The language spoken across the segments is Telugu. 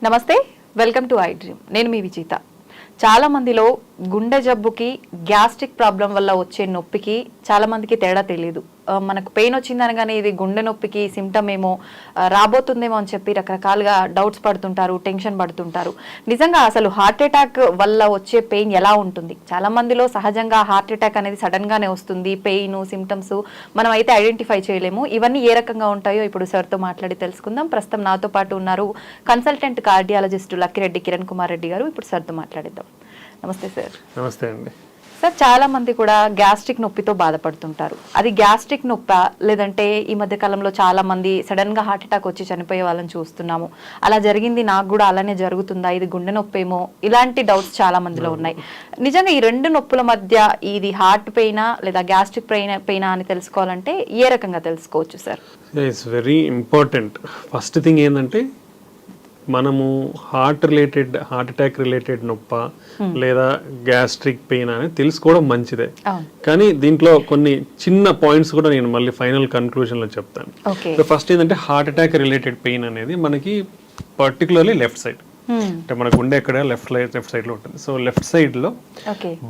నమస్తే, వెల్కమ్ టు ఐ డ్రీమ్. నేను మీ విజేత. చాలా మందిలో గుండె జబ్బుకి గ్యాస్ట్రిక్ ప్రాబ్లం వల్ల వచ్చే నొప్పికి చాలా మందికి తేడా తెలియదు. మనకు పెయిన్ వచ్చిందనగానే ఇది గుండె నొప్పికి సిమ్టమ్ ఏమో రాబోతుందేమో అని చెప్పి రకరకాలుగా డౌట్స్ పడుతుంటారు, టెన్షన్ పడుతుంటారు. నిజంగా అసలు హార్ట్ అటాక్ వల్ల వచ్చే పెయిన్ ఎలా ఉంటుంది? చాలా మందిలో సహజంగా హార్ట్ అటాక్ అనేది సడన్ గానే వస్తుంది. పెయిన్ సిమ్టమ్స్ మనం అయితే ఐడెంటిఫై చేయలేము. ఇవన్నీ ఏ రకంగా ఉంటాయో ఇప్పుడు సార్తో మాట్లాడి తెలుసుకుందాం. ప్రస్తుతం నాతో పాటు ఉన్నారు కన్సల్టెంట్ కార్డియాలజిస్ట్ లక్కిరెడ్డి కిరణ్ కుమార్ రెడ్డి గారు. ఇప్పుడు సార్తో మాట్లాడిద్దాం. నమస్తే సార్. నమస్తే అండి. సార్, చాలా మంది కూడా గ్యాస్ట్రిక్ నొప్పితో బాధపడుతుంటారు. అది గ్యాస్ట్రిక్ నొప్పా, లేదంటే ఈ మధ్య కాలంలో చాలా మంది సడన్ గా హార్ట్ అటాక్ వచ్చి చనిపోయే వాళ్ళని చూస్తున్నాము. అలా జరిగింది, నాకు కూడా అలానే జరుగుతుందా, ఇది గుండె నొప్పి ఏమో, ఇలాంటి డౌట్స్ చాలా మందిలో ఉన్నాయి. నిజంగా ఈ రెండు నొప్పుల మధ్య ఇది హార్ట్ పెయినా లేదా గ్యాస్ట్రిక్ పెయినా అని తెలుసుకోవాలంటే ఏ రకంగా తెలుసుకోవచ్చు sir? It's very important. First thing ఏంటంటే మనము హార్ట్ అటాక్ రిలేటెడ్ నొప్ప లేదా గ్యాస్ట్రిక్ పెయిన్ అనేది తెలుసుకోవడం మంచిదే. కానీ దీంట్లో కొన్ని చిన్న పాయింట్స్ కూడా నేను మళ్ళీ ఫైనల్ కన్క్లూజన్ లో చెప్తాను. ఫస్ట్ ఏంటంటే హార్ట్ అటాక్ రిలేటెడ్ పెయిన్ అనేది మనకి పర్టికులర్లీ లెఫ్ట్ సైడ్, అంటే మన గుండె ఎక్కడ లెఫ్ట్ సైడ్ లో ఉంటుంది. సో లెఫ్ట్ సైడ్ లో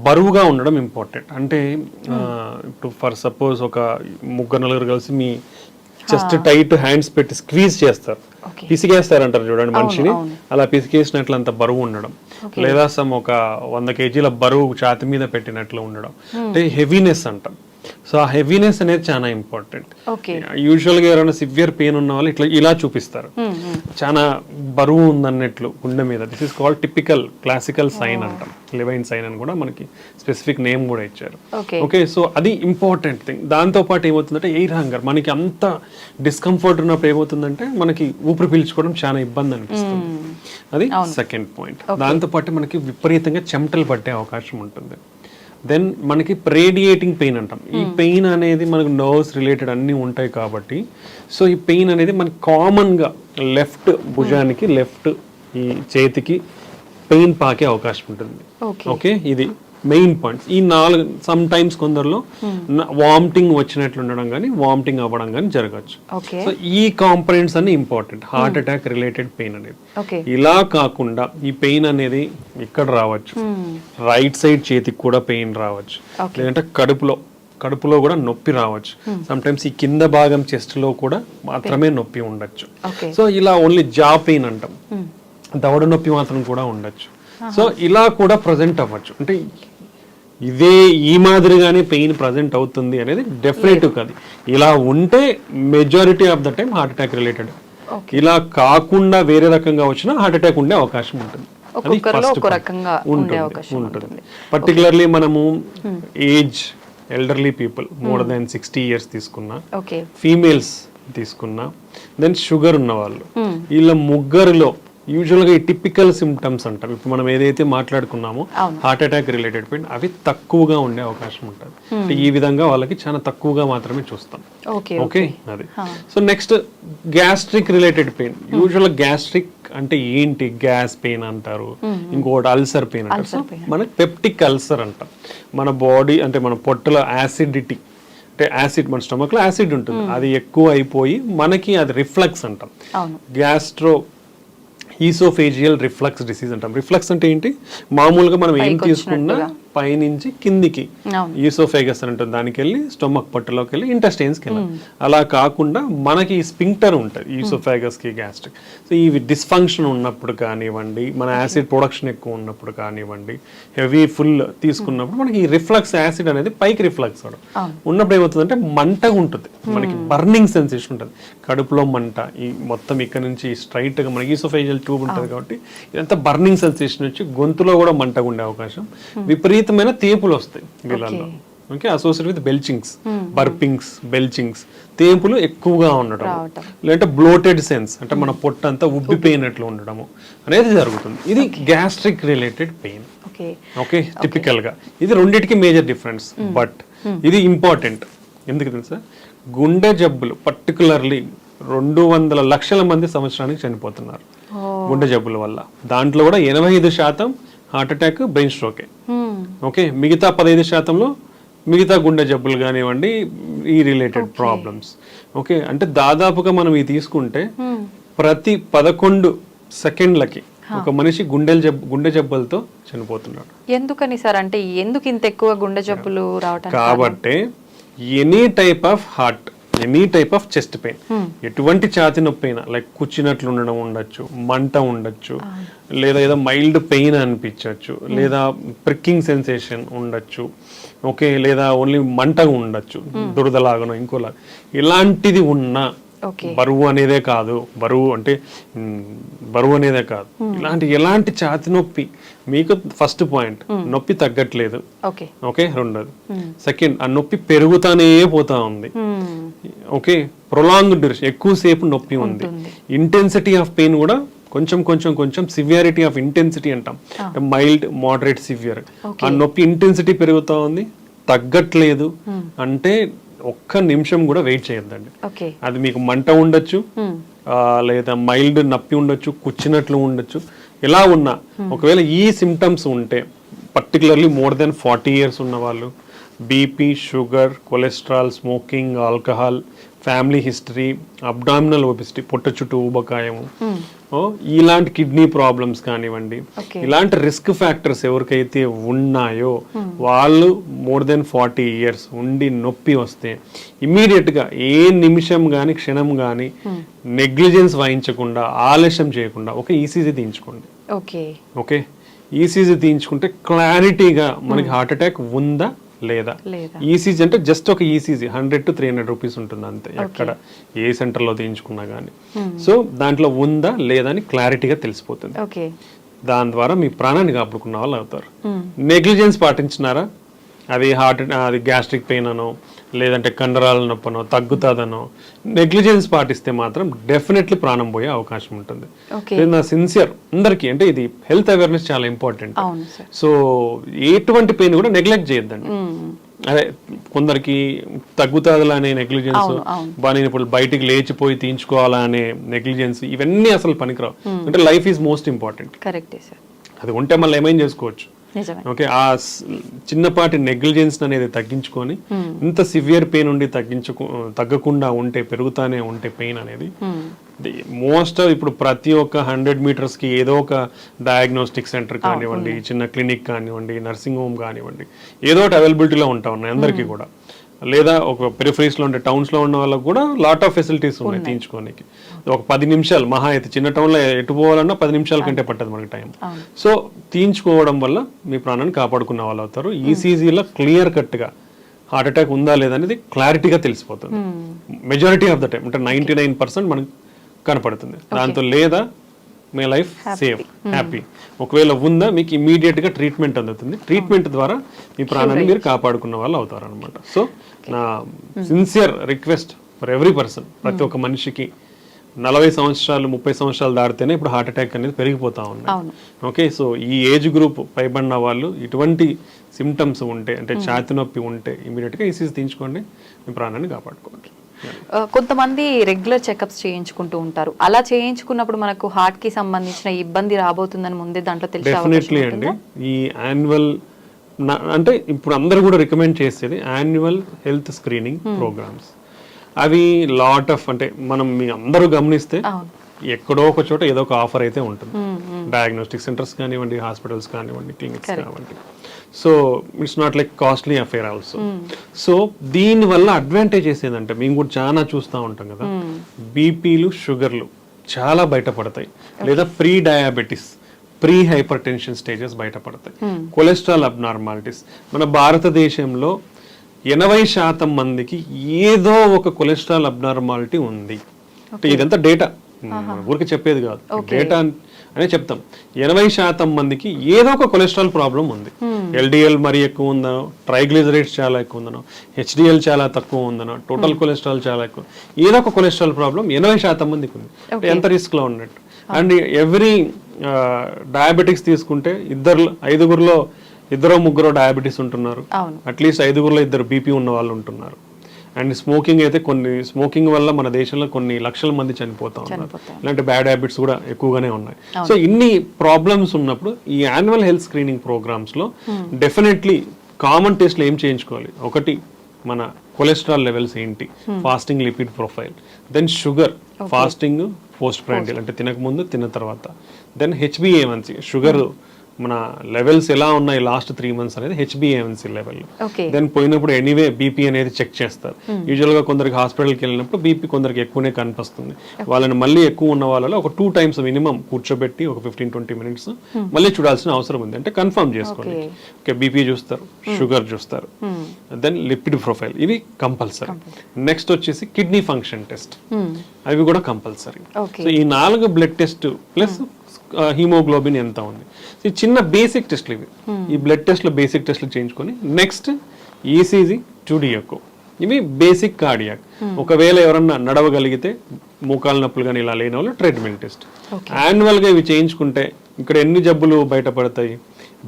బరువుగా ఉండడం ఇంపార్టెంట్. అంటే ఇప్పుడు ఫర్ సపోజ్ ఒక నలుగురు కలిసి మీ జస్ట్ టైట్ హ్యాండ్స్ పెట్టి స్క్వీజ్ చేస్తారు, పిసికేస్తారంటారు చూడండి మనిషిని, అలా పిసికేసినట్లు అంత బరువు ఉండడం, లేదా ఒక 100 kg బరువు ఛాతి మీద పెట్టినట్లు ఉండడం, అంటే హెవీనెస్ అంటాం. సో ఆ హెవీనెస్ అనేది చాలా ఇంపార్టెంట్. యూజువల్ గా ఎవరైనా సివియర్ పెయిన్ ఉన్న వాళ్ళు ఇలా చూపిస్తారు, చాలా బరువు ఉందన్నట్లు గుండె మీద. This is called typical classical sign అంటాం. లెవైన్ సైన్ అని కూడా మనకి స్పెసిఫిక్ నేమ్ కూడా ఇచ్చారు. ఓకే, సో అది ఇంపార్టెంట్ థింగ్. దాంతో పాటు ఏమవుతుందంటే ఎయిర్ హంగర్. మనకి అంత డిస్కంఫర్ట్ ఉన్నప్పుడు ఏమవుతుందంటే మనకి ఊపిరి పీల్చుకోవడం చాలా ఇబ్బంది అనిపిస్తుంది. అది సెకండ్ పాయింట్. దాంతో పాటు మనకి విపరీతంగా చెమటలు పట్టే అవకాశం ఉంటుంది. దెన్ మనకి రేడియేటింగ్ పెయిన్ అంటాం. ఈ పెయిన్ అనేది మనకు నర్వ్స్ రిలేటెడ్ అన్నీ ఉంటాయి కాబట్టి, సో ఈ పెయిన్ అనేది మనకి కామన్గా లెఫ్ట్ భుజానికి, లెఫ్ట్ ఈ చేతికి పెయిన్ పాకే అవకాశం ఉంటుంది. ఓకే, ఇది మెయిన్ పాయింట్స్. ఈ 4 సమ్ టైమ్స్ కొందరిలో వామిటింగ్ వచ్చినట్లు ఉండడం కానీ వామిటింగ్ అవ్వడం కానీ జరగచ్చు. సో ఈ కాంపనెంట్స్ అన్ని important heart attack related pain అనేది. ఇలా కాకుండా ఈ పెయిన్ అనేది ఇక్కడ రావచ్చు, రైట్ సైడ్ చేతికి కూడా పెయిన్ రావచ్చు, లేదంటే కడుపులో కూడా నొప్పి రావచ్చు. సమ్ టైమ్స్ ఈ కింద భాగం చెస్ట్ లో కూడా మాత్రమే నొప్పి ఉండొచ్చు. సో ఇలా ఓన్లీ జా పెయిన్ అంటాం, దవడ నొప్పి మాత్రం కూడా ఉండొచ్చు. సో ఇలా కూడా ప్రజెంట్ అవ్వచ్చు. అంటే ఇదే ఈ మాదిరిగానే పెయిన్ ప్రజెంట్ అవుతుంది అనేది డెఫినెట్ కాదు. ఇలా ఉంటే majority of the time heart attack related. ఇలా కాకుండా వేరే రకంగా వచ్చినా హార్ట్ అటాక్ ఉండే అవకాశం ఉంటుంది. అది ఉంటుంది. పర్టికులర్లీ మనము age elderly people more than 60 years తీసుకున్నా, ఫీమేల్స్ తీసుకున్నా, దెన్ షుగర్ ఉన్న వాళ్ళు, వీళ్ళ ముగ్గురులో యూజువల్గా ఈ టిపికల్ సిమ్టమ్స్ అంటాం. ఇప్పుడు మనం ఏదైతే మాట్లాడుకున్నామో హార్ట్ అటాక్ రిలేటెడ్ పెయిన్, అవి తక్కువగా ఉండే అవకాశం ఉంటుంది. అంటే ఈ విధంగా వాళ్ళకి చాలా తక్కువగా మాత్రమే చూస్తాం. ఓకే, అది. So next gastric related pain. Usual gastric అంటే ఏంటి? గ్యాస్ పెయిన్ అంటారు, ఇంకోటి అల్సర్ పెయిన్ అంటారు. సో మనకి పెప్టిక్ అల్సర్ అంటాం. మన బాడీ అంటే మన పొట్టలో యాసిడిటీ, అంటే యాసిడ్, మన స్టమక్ లో యాసిడ్ ఉంటుంది, అది ఎక్కువ అయిపోయి మనకి అది రిఫ్లక్స్ అంటాం. గ్యాస్ట్రో ఈసోఫేజియల్ రిఫ్లక్స్ డిసీజ్ అంటాం. రిఫ్లక్స్ అంటే ఏంటి? మామూలుగా మనం ఏం తీసుకున్నా పైనుంచి కిందికి ఈసోఫేగస్ అని ఉంటుంది, దానికి వెళ్ళి స్టొమక్ పొట్టలోకి వెళ్ళి ఇంటెస్టైన్స్కి వెళ్ళాలి. అలా కాకుండా మనకి స్పింక్టర్ ఉంటుంది ఈసోఫేగస్ కి, గ్యాస్ట్రిక్. సో ఇవి డిస్ఫంక్షన్ ఉన్నప్పుడు కానివ్వండి, మన యాసిడ్ ప్రొడక్షన్ ఎక్కువ ఉన్నప్పుడు కానివ్వండి, హెవీ ఫుల్ తీసుకున్నప్పుడు మనకి ఈ రిఫ్లక్స్ యాసిడ్ అనేది పైకి రిఫ్లక్స్ అవడం ఉన్నప్పుడు ఏమవుతుందంటే మంటగా ఉంటుంది, మనకి బర్నింగ్ సెన్సేషన్ ఉంటుంది, కడుపులో మంట. ఈ మొత్తం ఇక్కడ నుంచి స్ట్రైట్ గా మనకి ఈసోఫేజియల్ ట్యూబ్ ఉంటుంది కాబట్టి ఇదంతా బర్నింగ్ సెన్సేషన్ వచ్చి గొంతులో కూడా మంటగా ఉండే అవకాశం, విపరీతమైన తేపులు వస్తాయి వీళ్ళల్లో. Okay, associate with belchings, burpings, belchings, తేపులు ఎక్కువగా ఉండడం, లేదంటే బ్లోటెడ్ సెన్స్, అంటే మన పొట్ట అంతా ఉబ్బిపోయినట్లు ఉండడము అనేది జరుగుతుంది. ఇది gastric related pain. Okay, typical గా ఇది రెండింటికి మేజర్ డిఫరెన్స్. బట్ ఇది ఇంపార్టెంట్ ఎందుకు తెలుసా? గుండె జబ్బులు పర్టికులర్లీ 200 లక్షల మంది సంవత్సరానికి చనిపోతున్నారు గుండె జబ్బుల వల్ల. దాంట్లో కూడా 85% హార్ట్ అటాక్, బ్రెయిన్ స్ట్రోకే. ఓకే, మిగతా 15%లో మిగతా గుండె జబ్బులు కానివ్వండి, ఈ రిలేటెడ్ ప్రాబ్లమ్స్. ఓకే, అంటే దాదాపుగా మనం ఇది తీసుకుంటే ప్రతి 11 సెకండ్లకి ఒక మనిషి గుండె జబ్బులతో చనిపోతున్నాడు. ఎందుకని సార్, అంటే ఎందుకు ఇంత ఎక్కువ గుండె జబ్బులు రావటం? కాబట్టి any type of heart, any type of chest pain, ఎటువంటి ఛాతి నొప్పి అయినా, లైక్ కూర్చున్నట్లు ఉండడం ఉండొచ్చు, మంట ఉండొచ్చు, లేదా ఏదో మైల్డ్ పెయిన్ అనిపించవచ్చు, లేదా ప్రిక్కింగ్ సెన్సేషన్ ఉండొచ్చు, ఓకే, లేదా ఓన్లీ మంటగా ఉండొచ్చు, దురదలాగనో ఇంకోలాగా, ఇలాంటిది ఉన్నా బరువు అనేదే కాదు, ఎలాంటి ఛాతి నొప్పి మీకు ఫస్ట్ పాయింట్, నొప్పి తగ్గట్లేదు, ఓకే, రెండోది సెకండ్ ఆ నొప్పి పెరుగుతానే పోతా ఉంది, ఓకే, ప్రొలాంగ్డ్ డ్యూరేషన్, ఎక్కువసేపు నొప్పి ఉంది, ఇంటెన్సిటీ ఆఫ్ పెయిన్ కూడా కొంచెం సివియారిటీ ఆఫ్ ఇంటెన్సిటీ అంటాం, మైల్డ్, మోడరేట్, సివియర్, ఆ నొప్పి ఇంటెన్సిటీ పెరుగుతా ఉంది, తగ్గట్లేదు అంటే ఒక్క నిమిషం కూడా వెయిట్ చేయొద్దండి. అది మీకు మంట ఉండొచ్చు, లేదా మైల్డ్ నొప్పి ఉండొచ్చు, కూర్చున్నట్లు ఉండొచ్చు, ఎలా ఉన్నా ఒకవేళ ఈ సిమ్టమ్స్ ఉంటే, పర్టికులర్లీ మోర్ దెన్ 40 years ఉన్న వాళ్ళు, BP, sugar, cholesterol, smoking, alcohol, family history, abdominal obesity, పొట్ట చుట్టూ ఊబకాయము, ఇలాంటి కిడ్నీ ప్రాబ్లమ్స్ కానివ్వండి, ఇలాంటి రిస్క్ ఫ్యాక్టర్స్ ఎవరికైతే ఉన్నాయో వాళ్ళు మోర్ దెన్ 40 years ఉండి నొప్పి వస్తే ఇమ్మీడియట్ గా ఏ నిమిషం గాని క్షణం గాని నెగ్లిజెన్స్ వహించకుండా, ఆలస్యం చేయకుండా ఒక ఈసీజీ తీయించుకోండి. ఓకే, ఈసీజీ తీయించుకుంటే క్లారిటీగా మనకి హార్ట్ అటాక్ ఉందా లేదా. ఈసీజీ అంటే జస్ట్ ఒక ఈసీజీ 100 to 300 rupees ఉంటుంది అంతే, ఎక్కడ ఏ సెంటర్లో తీయించుకున్నా కానీ. సో దాంట్లో ఉందా లేదా అని క్లారిటీగా తెలిసిపోతుంది. దాని ద్వారా మీ ప్రాణాన్ని కాపాడుకున్న వాళ్ళు అవుతారు. నెగ్లిజెన్స్ పాటించినారా, అది అది గ్యాస్ట్రిక్ పెయిన్ అనో, లేదంటే కండరాల నొప్పనో, తగ్గుతుందనో నెగ్లిజెన్స్ పాటిస్తే మాత్రం డెఫినెట్లీ ప్రాణం పోయే అవకాశం ఉంటుంది. నా సిన్సియర్ అందరికీ, అంటే ఇది హెల్త్ అవేర్నెస్ చాలా ఇంపార్టెంట్. సో ఎటువంటి పెయిన్ కూడా నెగ్లెక్ట్ చేయొద్దండి. అదే కొందరికి తగ్గుతుందిలా అనే నెగ్లిజెన్స్, నేను ఇప్పుడు బయటికి లేచిపోయి తీయించుకోవాలా అనే నెగ్లిజెన్స్, ఇవన్నీ అసలు పనికిరావు. అంటే లైఫ్ ఈజ్ మోస్ట్ ఇంపార్టెంట్. అది ఉంటే మళ్ళీ ఏమైనా చేసుకోవచ్చు. ఓకే, ఆ చిన్నపాటి నెగ్లిజెన్స్ అనేది తగ్గించుకొని ఇంత సివియర్ పెయిన్ ఉండి తగ్గకుండా ఉంటే, పెరుగుతానే ఉంటే పెయిన్ అనేది మోస్ట్ ఇప్పుడు ప్రతి ఒక్క 100 meters కి ఏదో ఒక డయాగ్నోస్టిక్ సెంటర్ కానివ్వండి, చిన్న క్లినిక్ కానివ్వండి, నర్సింగ్ హోమ్ కానివ్వండి, ఏదో ఒకటి అవైలబిలిటీలో ఉంటా ఉన్నాయి అందరికీ కూడా. లేదా ఒక పెరిఫరీస్ లో ఉండే టౌన్స్ లో ఉన్న వాళ్ళకి కూడా లాట్ ఆఫ్ ఫెసిలిటీస్ ఉన్నాయి తీయించుకోనికి. ఒక 10 నిమిషాలు మహా అయితే, చిన్న టౌన్ లో ఎటు పోవాలన్నా 10 నిమిషాల కంటే పట్టదు మనకి టైం. సో తీయించుకోవడం వల్ల మీ ప్రాణాన్ని కాపాడుకున్న వాళ్ళు అవుతారు. ఈసీజీలో క్లియర్ కట్ గా హార్ట్ అటాక్ ఉందా లేదా అనేది క్లారిటీగా తెలిసిపోతుంది. మెజారిటీ ఆఫ్ ద టైం, అంటే 99% మనకు కనపడుతుంది. దాంతో లేదా మీ లైఫ్ సేఫ్, హ్యాపీ. ఒకవేళ ఉందా మీకు ఇమీడియట్ గా ట్రీట్మెంట్ అందుతుంది. ట్రీట్మెంట్ ద్వారా మీ ప్రాణాన్ని మీరు కాపాడుకున్న వాళ్ళు అవుతారు అనమాట. సో నా sincere request for every person, ప్రతి ఒక్క మనిషికి 40 సంవత్సరాలు 30 సంవత్సరాలు దాటితేనే ఇప్పుడు హార్ట్ అటాక్ అనేది పెరిగిపోతా ఉన్నాయి. ఓకే, సో ఈ ఏజ్ గ్రూప్ పైబడిన వాళ్ళు ఇటువంటి సిమ్టమ్స్ ఉంటే, అంటే ఛాతి నొప్పి ఉంటే ఇమీడియట్ గా ఈసీజీ తీయించుకోండి, మీ ప్రాణాన్ని కాపాడుకోండి. కొంతమంది రెగ్యులర్ చెకప్స్ చేయించుకుంటూ ఉంటారు. అలా చేయించుకున్నప్పుడు మనకు హార్ట్ కి సంబంధించిన ఇబ్బంది రాబోతుందని ముందే దాంట్లో తెలిసే డెఫినెట్లీ అండి. ఈ యాన్యువల్, అంటే ఇప్పుడు అందరూ కూడా రికమెండ్ చేసేది యాన్యువల్ హెల్త్ స్క్రీనింగ్ ప్రోగ్రామ్స్. అవి లాట్ ఆఫ్, అంటే మనం మీ అందరూ గమనిస్తే ఎక్కడో ఒక చోట ఏదో ఒక ఆఫర్ అయితే ఉంటుంది. డయాగ్నోస్టిక్ సెంటర్స్ కానివ్వండి, హాస్పిటల్స్ కానివ్వండి, క్లినిక్స్ కానివ్వండి. So it's not like costly affair also. So దీని వల్ల అడ్వాంటేజెస్ ఏంటంటే, మేము కూడా చాలా చూస్తూ ఉంటాం కదా, బీపీలు, షుగర్లు చాలా బయటపడతాయి, లేదా pre diabetes, pre hyper tension stages బయటపడతాయి, కొలెస్ట్రాల్ అబ్నార్మాలిటీస్. మన భారతదేశంలో 80% మందికి ఏదో ఒక కొలెస్ట్రాల్ అబ్నార్మాలిటీ ఉంది. ఇదంతా డేటా, ఊరికి చెప్పేది కాదు, డేటా అనే చెప్తాం. 80% మందికి ఏదో ఒక కొలెస్ట్రాల్ ప్రాబ్లం ఉంది. ఎల్డిఎల్ మరీ ఎక్కువ ఉందనో, ట్రైగ్లిజరైడ్స్ చాలా ఎక్కువ ఉందనో, హెచ్డిఎల్ చాలా తక్కువ ఉందనో, టోటల్ కొలెస్ట్రాల్ చాలా ఎక్కువ, ఏదో ఒక కొలెస్ట్రాల్ ప్రాబ్లం 80% మందికి ఉంది. ఎంత రిస్క్ లో ఉన్నట్టు. అండ్ ఎవ్రీ డయాబెటిక్స్ తీసుకుంటే 5గురిలో 2-3 డయాబెటీస్ ఉంటున్నారు, అట్లీస్ట్ 5గురిలో 2 బీపీ ఉన్న వాళ్ళు ఉంటున్నారు. అండ్ స్మోకింగ్ అయితే, స్మోకింగ్ వల్ల మన దేశంలో కొన్ని లక్షల మంది చనిపోతా ఉన్నారు. ఇలాంటి బ్యాడ్ హ్యాబిట్స్ కూడా ఎక్కువగానే ఉన్నాయి. సో ఇన్ని ప్రాబ్లమ్స్ ఉన్నప్పుడు ఈ యాన్యువల్ హెల్త్ స్క్రీనింగ్ ప్రోగ్రామ్స్ లో డెఫినెట్లీ కామన్ టెస్ట్లు ఏం చేయించుకోవాలి. ఒకటి, మన కొలెస్ట్రాల్ లెవెల్స్ ఏంటి, fasting lipid profile, then sugar, fasting post prandial అంటే తినకముందు తిన్న తర్వాత. దెన్ హెచ్బిఏవన్సీ షుగర్ మన లెవెల్స్ ఎలా ఉన్నాయి లాస్ట్ 3 months అనేది హెచ్బిఏవన్సీ లెవెల్. దెన్ పోయినప్పుడు ఎనీవే బీపీ అనేది చెక్ చేస్తారు. యూజువల్గా కొందరికి హాస్పిటల్కి వెళ్ళినప్పుడు బీపీ కొందరికి ఎక్కువనే కనిపిస్తుంది. వాళ్ళని మళ్ళీ ఎక్కువ ఉన్న వాళ్ళలో ఒక 2 times మినిమం కూర్చోబెట్టి ఒక 15-20 minutes మళ్ళీ చూడాల్సిన అవసరం ఉంది. అంటే కన్ఫర్మ్ చేసుకోండి. ఓకే, బీపీ చూస్తారు, షుగర్ చూస్తారు, దెన్ లిపిడ్ ప్రొఫైల్, ఇవి కంపల్సరీ. నెక్స్ట్ వచ్చేసి కిడ్నీ ఫంక్షన్ టెస్ట్, అవి కూడా కంపల్సరీ. సో ఈ 4 బ్లడ్ టెస్ట్ ప్లస్ హీమోగ్లోబిన్ ఎంత ఉంది, ఈ చిన్న బేసిక్ టెస్ట్లు ఇవి. ఈ బ్లడ్ టెస్ట్లు బేసిక్ టెస్ట్లు చేయించుకొని నెక్స్ట్ ఈసీజీ 2D ఎకో, ఇవి బేసిక్ కార్డియాక్. ఒకవేళ ఎవరన్నా నడవగలిగితే మోకాలు నొప్పులు కానీ ఇలా లేని వాళ్ళు ట్రెడ్మిల్ టెస్ట్. యాన్యువల్గా ఇవి చేయించుకుంటే ఇక్కడ ఎన్ని జబ్బులు బయటపడతాయి.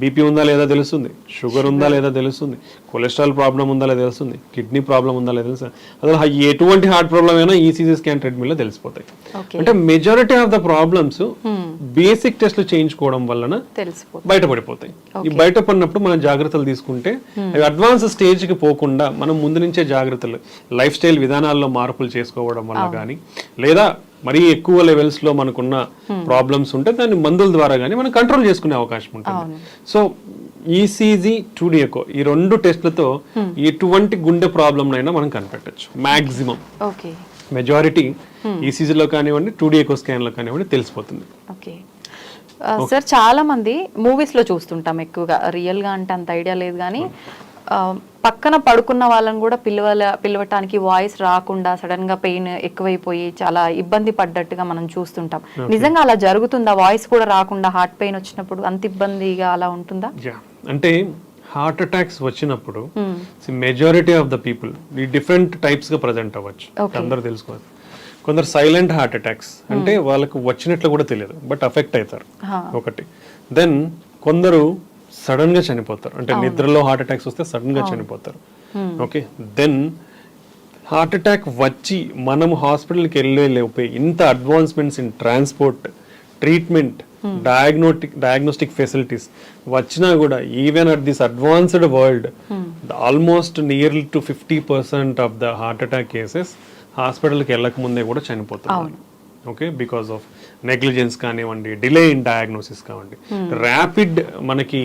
బీపీ ఉందా లేదా తెలుస్తుంది, షుగర్ ఉందా లేదా తెలుస్తుంది, కొలెస్ట్రాల్ ప్రాబ్లం ఉందా లేదా తెలుస్తుంది, కిడ్నీ ప్రాబ్లం ఉందా లేదా తెలుస్తుంది. అసలు ఎటువంటి హార్ట్ ప్రాబ్లం అయినా ఈసీజీ స్కాన్ ట్రెడ్మిల్లో తెలిసిపోతాయి. అంటే majority of the problems basic టెస్ట్లు చేయించుకోవడం వలన బయటపడిపోతాయి. ఈ బయటపడినప్పుడు మనం జాగ్రత్తలు తీసుకుంటే అడ్వాన్స్ స్టేజ్కి పోకుండా మనం ముందు నుంచే జాగ్రత్తలు, లైఫ్ స్టైల్ విధానాల్లో మార్పులు చేసుకోవడం వల్ల కానీ, లేదా మరీ ఎక్కువ లెవెల్స్ లో మనకున్న ప్రాబ్లమ్స్ ఉంటే దాన్ని మందుల ద్వారా కానీ మనం కంట్రోల్ చేసుకునే అవకాశం ఉంటుంది. సో ఈసీజీ 2D ఎకో, ఈ 2 టెస్ట్లతో ఎటువంటి గుండె ప్రాబ్లం అయినా మనం కనిపెట్టచ్చు. మాక్సిమం మెజారిటీ ఈసీజీలో కానివ్వండి 2D ఎకో స్కాన్ లో కానివ్వండి తెలిసిపోతుంది. సార్ చాలా మంది మూవీస్ లో చూస్తుంటాం ఎక్కువగా, రియల్ గా అంటే అంత ఐడియా లేదు కానీ పక్కన పడుకున్న వాళ్ళని కూడా పిలవటానికి వాయిస్ రాకుండా సడన్ గా పెయిన్ ఎక్కువైపోయి చాలా ఇబ్బంది పడ్డట్టుగా మనం చూస్తుంటాం. నిజంగా అలా జరుగుతుందా? వాయిస్ కూడా రాకుండా హార్ట్ పెయిన్ వచ్చినప్పుడు అంత ఇబ్బందిగా అలా ఉంటుందా? అంటే హార్ట్ అటాక్స్ వచ్చినప్పుడు మెజారిటీ ఆఫ్ ద పీపుల్ ఈ డిఫరెంట్ టైప్స్ గా ప్రజెంట్ అవ్వచ్చు. అందరూ తెలుసుకోవాలి. కొందరు సైలెంట్ హార్ట్ అటాక్స్, అంటే వాళ్ళకు వచ్చినట్లు కూడా తెలియదు బట్ అఫెక్ట్ అవుతారు ఒకటి. దెన్ కొందరు సడన్ గా చనిపోతారు, అంటే నిద్రలో హార్ట్ అటాక్స్ వస్తే సడన్ గా చనిపోతారు. ఓకే, దెన్ హార్ట్ అటాక్ వచ్చి మనం హాస్పిటల్కి వెళ్ళే ఇంత advancements in transport, treatment, diagnostic facilities వచ్చినా కూడా even at this advanced world almost nearly to 50% of the heart attack cases హాస్పిటల్కి వెళ్ళక ముందే కూడా చనిపోతున్నారు. ఓకే, బికాస్ ఆఫ్ నెగ్లిజెన్స్ కానివ్వండి, డిలే ఇన్ డయాగ్నోసిస్ కానివ్వండి, ర్యాపిడ్ మనకి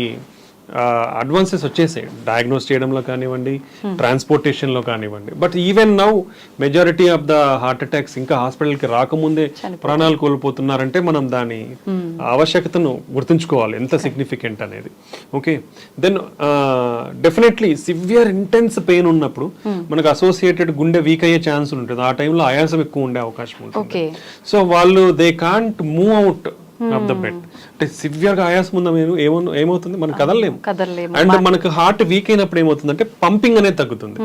అడ్వాన్సెస్ వచ్చేసాయి డయాగ్నోస్ చేయడంలో కానివ్వండి, ట్రాన్స్పోర్టేషన్లో కానివ్వండి. But even now majority of the heart attacks ఇంకా హాస్పిటల్కి రాకముందే ప్రాణాలు కోల్పోతున్నారంటే మనం దాని ఆవశ్యకతను గుర్తుంచుకోవాలి, ఎంత సిగ్నిఫికెంట్ అనేది. Okay, then definitely severe intense pain ఉన్నప్పుడు మనకు అసోసియేటెడ్ గుండె వీక్ అయ్యే ఛాన్స్ ఉంటుంది. ఆ టైంలో ఆయాసం ఎక్కువ ఉండే అవకాశం ఉంటుంది. సో వాళ్ళు they can't move out of the bed. అంటే సివియర్ గా ఆయాసం ఉందా ఏమవుతుంది, మనం కదలలేము. అండ్ మనకు హార్ట్ వీక్ అయినప్పుడు ఏమవుతుంది అంటే పంపింగ్ అనేది తగ్గుతుంది.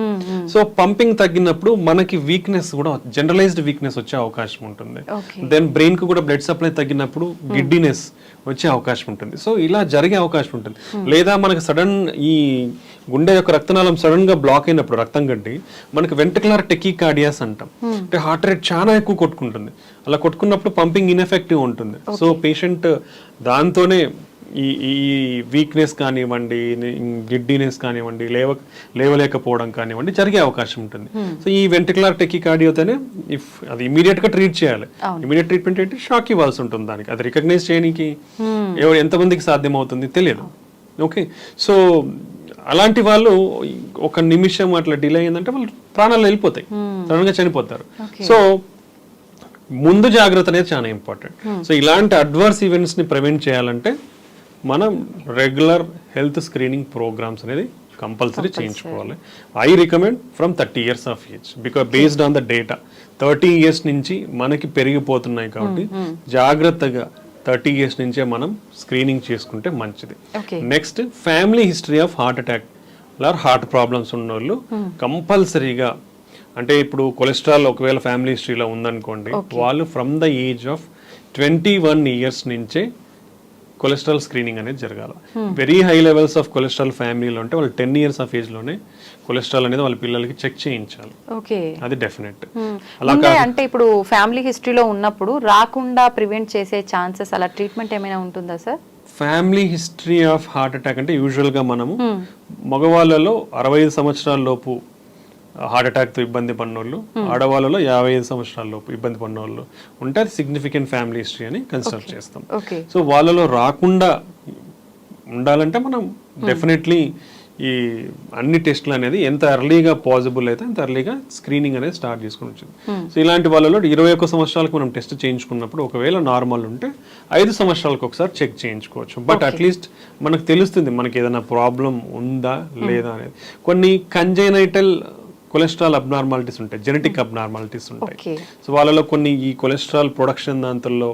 సో పంపింగ్ తగ్గినప్పుడు మనకి వీక్నెస్ కూడా, జనరలైజ్డ్ వీక్నెస్ వచ్చే అవకాశం ఉంటుంది. దెన్ బ్రెయిన్ కు కూడా బ్లడ్ సప్లై తగ్గినప్పుడు గిడ్డినెస్ వచ్చే అవకాశం ఉంటుంది. సో ఇలా జరిగే అవకాశం ఉంటుంది. లేదా మనకు సడన్ ఈ గుండె యొక్క రక్తనాళం సడన్ గా బ్లాక్ అయినప్పుడు రక్తం గడ్డి మనకు వెంట్రికులర్ టెకీకార్డియాస్ అంటాం. అంటే హార్ట్ రేట్ చాలా ఎక్కువ కొట్టుకుంటుంది. అలా కొట్టుకున్నప్పుడు పంపింగ్ ఇన్ఎఫెక్టివ్ ఉంటుంది. సో పేషెంట్ దాంతోనే ఈ వీక్నెస్ కానివ్వండి, గిడ్డీనెస్ కానివ్వండి, లేవలేకపోవడం కానివ్వండి జరిగే అవకాశం ఉంటుంది. సో ఈ వెంట్రికులర్ టెకీకార్డియాతోనే ఇఫ్ అది ఇమీడియట్ గా ట్రీట్ చేయాలి. ఇమీడియట్ ట్రీట్మెంట్ ఏంటి, షాక్ ఇవ్వాల్సి ఉంటుంది. దానికి అది రికగ్నైజ్ చేయడానికి ఎంతమందికి సాధ్యం అవుతుంది తెలియదు. ఓకే, సో అలాంటి వాళ్ళు ఒక నిమిషం అట్లా డిలే అయిందంటే వాళ్ళు ప్రాణాలు వెళ్ళిపోతాయి, సడన్ గా చనిపోతారు. సో ముందు జాగ్రత్త అనేది చాలా ఇంపార్టెంట్. సో ఇలాంటి అడ్వర్స్ ఈవెంట్స్ ని ప్రివెంట్ చేయాలంటే మనం రెగ్యులర్ హెల్త్ స్క్రీనింగ్ ప్రోగ్రామ్స్ అనేది కంపల్సరీ చేయించుకోవాలి. I recommend from 30 years of age, because based on the data 30 years నుంచి మనకి పెరిగిపోతున్నాయి కాబట్టి జాగ్రత్తగా 30 years నుంచే మనం స్క్రీనింగ్ చేసుకుంటే మంచిది. Next family history of heart attack or heart problems ఉన్న వాళ్ళు కంపల్సరీగా, అంటే ఇప్పుడు కొలెస్ట్రాల్ ఒకవేళ ఫ్యామిలీ హిస్టరీలో ఉందనుకోండి, వాళ్ళు from the age of 21 years నుంచే కొలెస్ట్రాల్ స్క్రీనింగ్ అనేది జరగాలి. Very high levels of cholesterol ఫ్యామిలీలో ఉంటే వాళ్ళు 10 years ఆఫ్ ఏజ్ లోనే కొలెస్ట్రాల్ అనేది వాళ్ళ పిల్లలకి చెక్ చేయించాలి. అది డెఫినెట్. అంటే ఇప్పుడు ఫ్యామిలీ హిస్టరీలో ఉన్నప్పుడు రాకుండా ప్రివెంట్ చేసే ఛాన్సెస్, అలా ట్రీట్మెంట్ ఏమైనా ఉంటుందా sir? Family history of heart attack అంటే యూజువల్ గా మనము మగవాళ్ళలో 65 సంవత్సరాల లోపు హార్ట్ అటాక్తో ఇబ్బంది పడినోళ్ళు, ఆడవాళ్ళలో 55 సంవత్సరాల్లో ఇబ్బంది పడినోళ్ళు ఉంటే అది సిగ్నిఫికెంట్ ఫ్యామిలీ హిస్టరీ అని కన్సిడర్ చేస్తాం. సో వాళ్ళలో రాకుండా ఉండాలంటే మనం డెఫినెట్లీ ఈ అన్ని టెస్టులు అనేది ఎంత ఎర్లీగా పాసిబుల్ అయితే అంత ఎర్లీగా స్క్రీనింగ్ అనేది స్టార్ట్ చేసుకుని వచ్చింది. సో ఇలాంటి వాళ్ళలో 21 సంవత్సరాలకు మనం టెస్ట్ చేయించుకున్నప్పుడు ఒకవేళ నార్మల్ ఉంటే 5 సంవత్సరాలకు ఒకసారి చెక్ చేయించుకోవచ్చు. బట్ అట్లీస్ట్ మనకు తెలుస్తుంది మనకి ఏదైనా ప్రాబ్లం ఉందా లేదా అనేది. కొన్ని కంజైనైటల్ కొలెస్ట్రాల్ అబ్నార్మాలిటీస్ ఉంటాయి, జెనెటిక్ అబ్నార్మాలిటీస్ ఉంటాయి. సో వాళ్ళలో కొన్ని ఈ కొలెస్ట్రాల్ ప్రొడక్షన్ దాంట్లో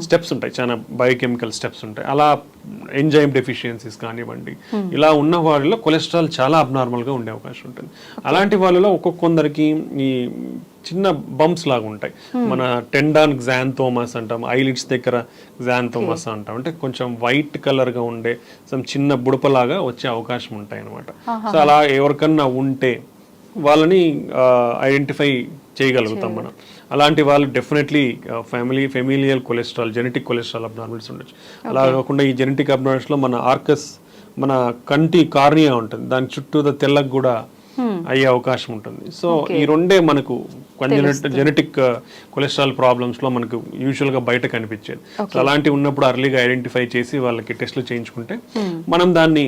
స్టెప్స్ ఉంటాయి, చాలా బయోకెమికల్ స్టెప్స్ ఉంటాయి. అలా ఎంజైమ్ డెఫిషియన్సీస్ కానివ్వండి, ఇలా ఉన్న వాళ్ళలో కొలెస్ట్రాల్ చాలా అబ్నార్మల్గా ఉండే అవకాశం ఉంటుంది. అలాంటి వాళ్ళలో ఒక్కొక్కరికి ఈ చిన్న బంప్స్ లాగా ఉంటాయి. మన టెండాన్ గ్జాంథోమస్ అంటాం, ఐలిడ్స్ దగ్గర గ్జాంథోమస్ అంటాం. అంటే కొంచెం వైట్ కలర్గా ఉండే సమ్ చిన్న బుడపలాగా వచ్చే అవకాశం ఉంటాయి అనమాట. సో అలా ఎవరికన్నా ఉంటే వాళ్ళని ఐడెంటిఫై చేయగలుగుతాం మనం. అలాంటి వాళ్ళు definitely familial cholesterol, genetic cholesterol abnormals ఉండొచ్చు. అలా కాకుండా ఈ జెనెటిక్ అబ్నార్మల్స్లో మన ఆర్కస్, మన కంటి కార్నియా ఉంటుంది, దాని చుట్టూ తెల్లకి కూడా అయ్యే అవకాశం ఉంటుంది. సో ఈ రెండే మనకు జెనెటిక్ కొలెస్ట్రాల్ ప్రాబ్లమ్స్ లో మనకు యూజువల్ గా బయట కనిపించేది. సో అలాంటివి ఉన్నప్పుడు అర్లీగా ఐడెంటిఫై చేసి వాళ్ళకి టెస్టులు చేయించుకుంటే మనం దాన్ని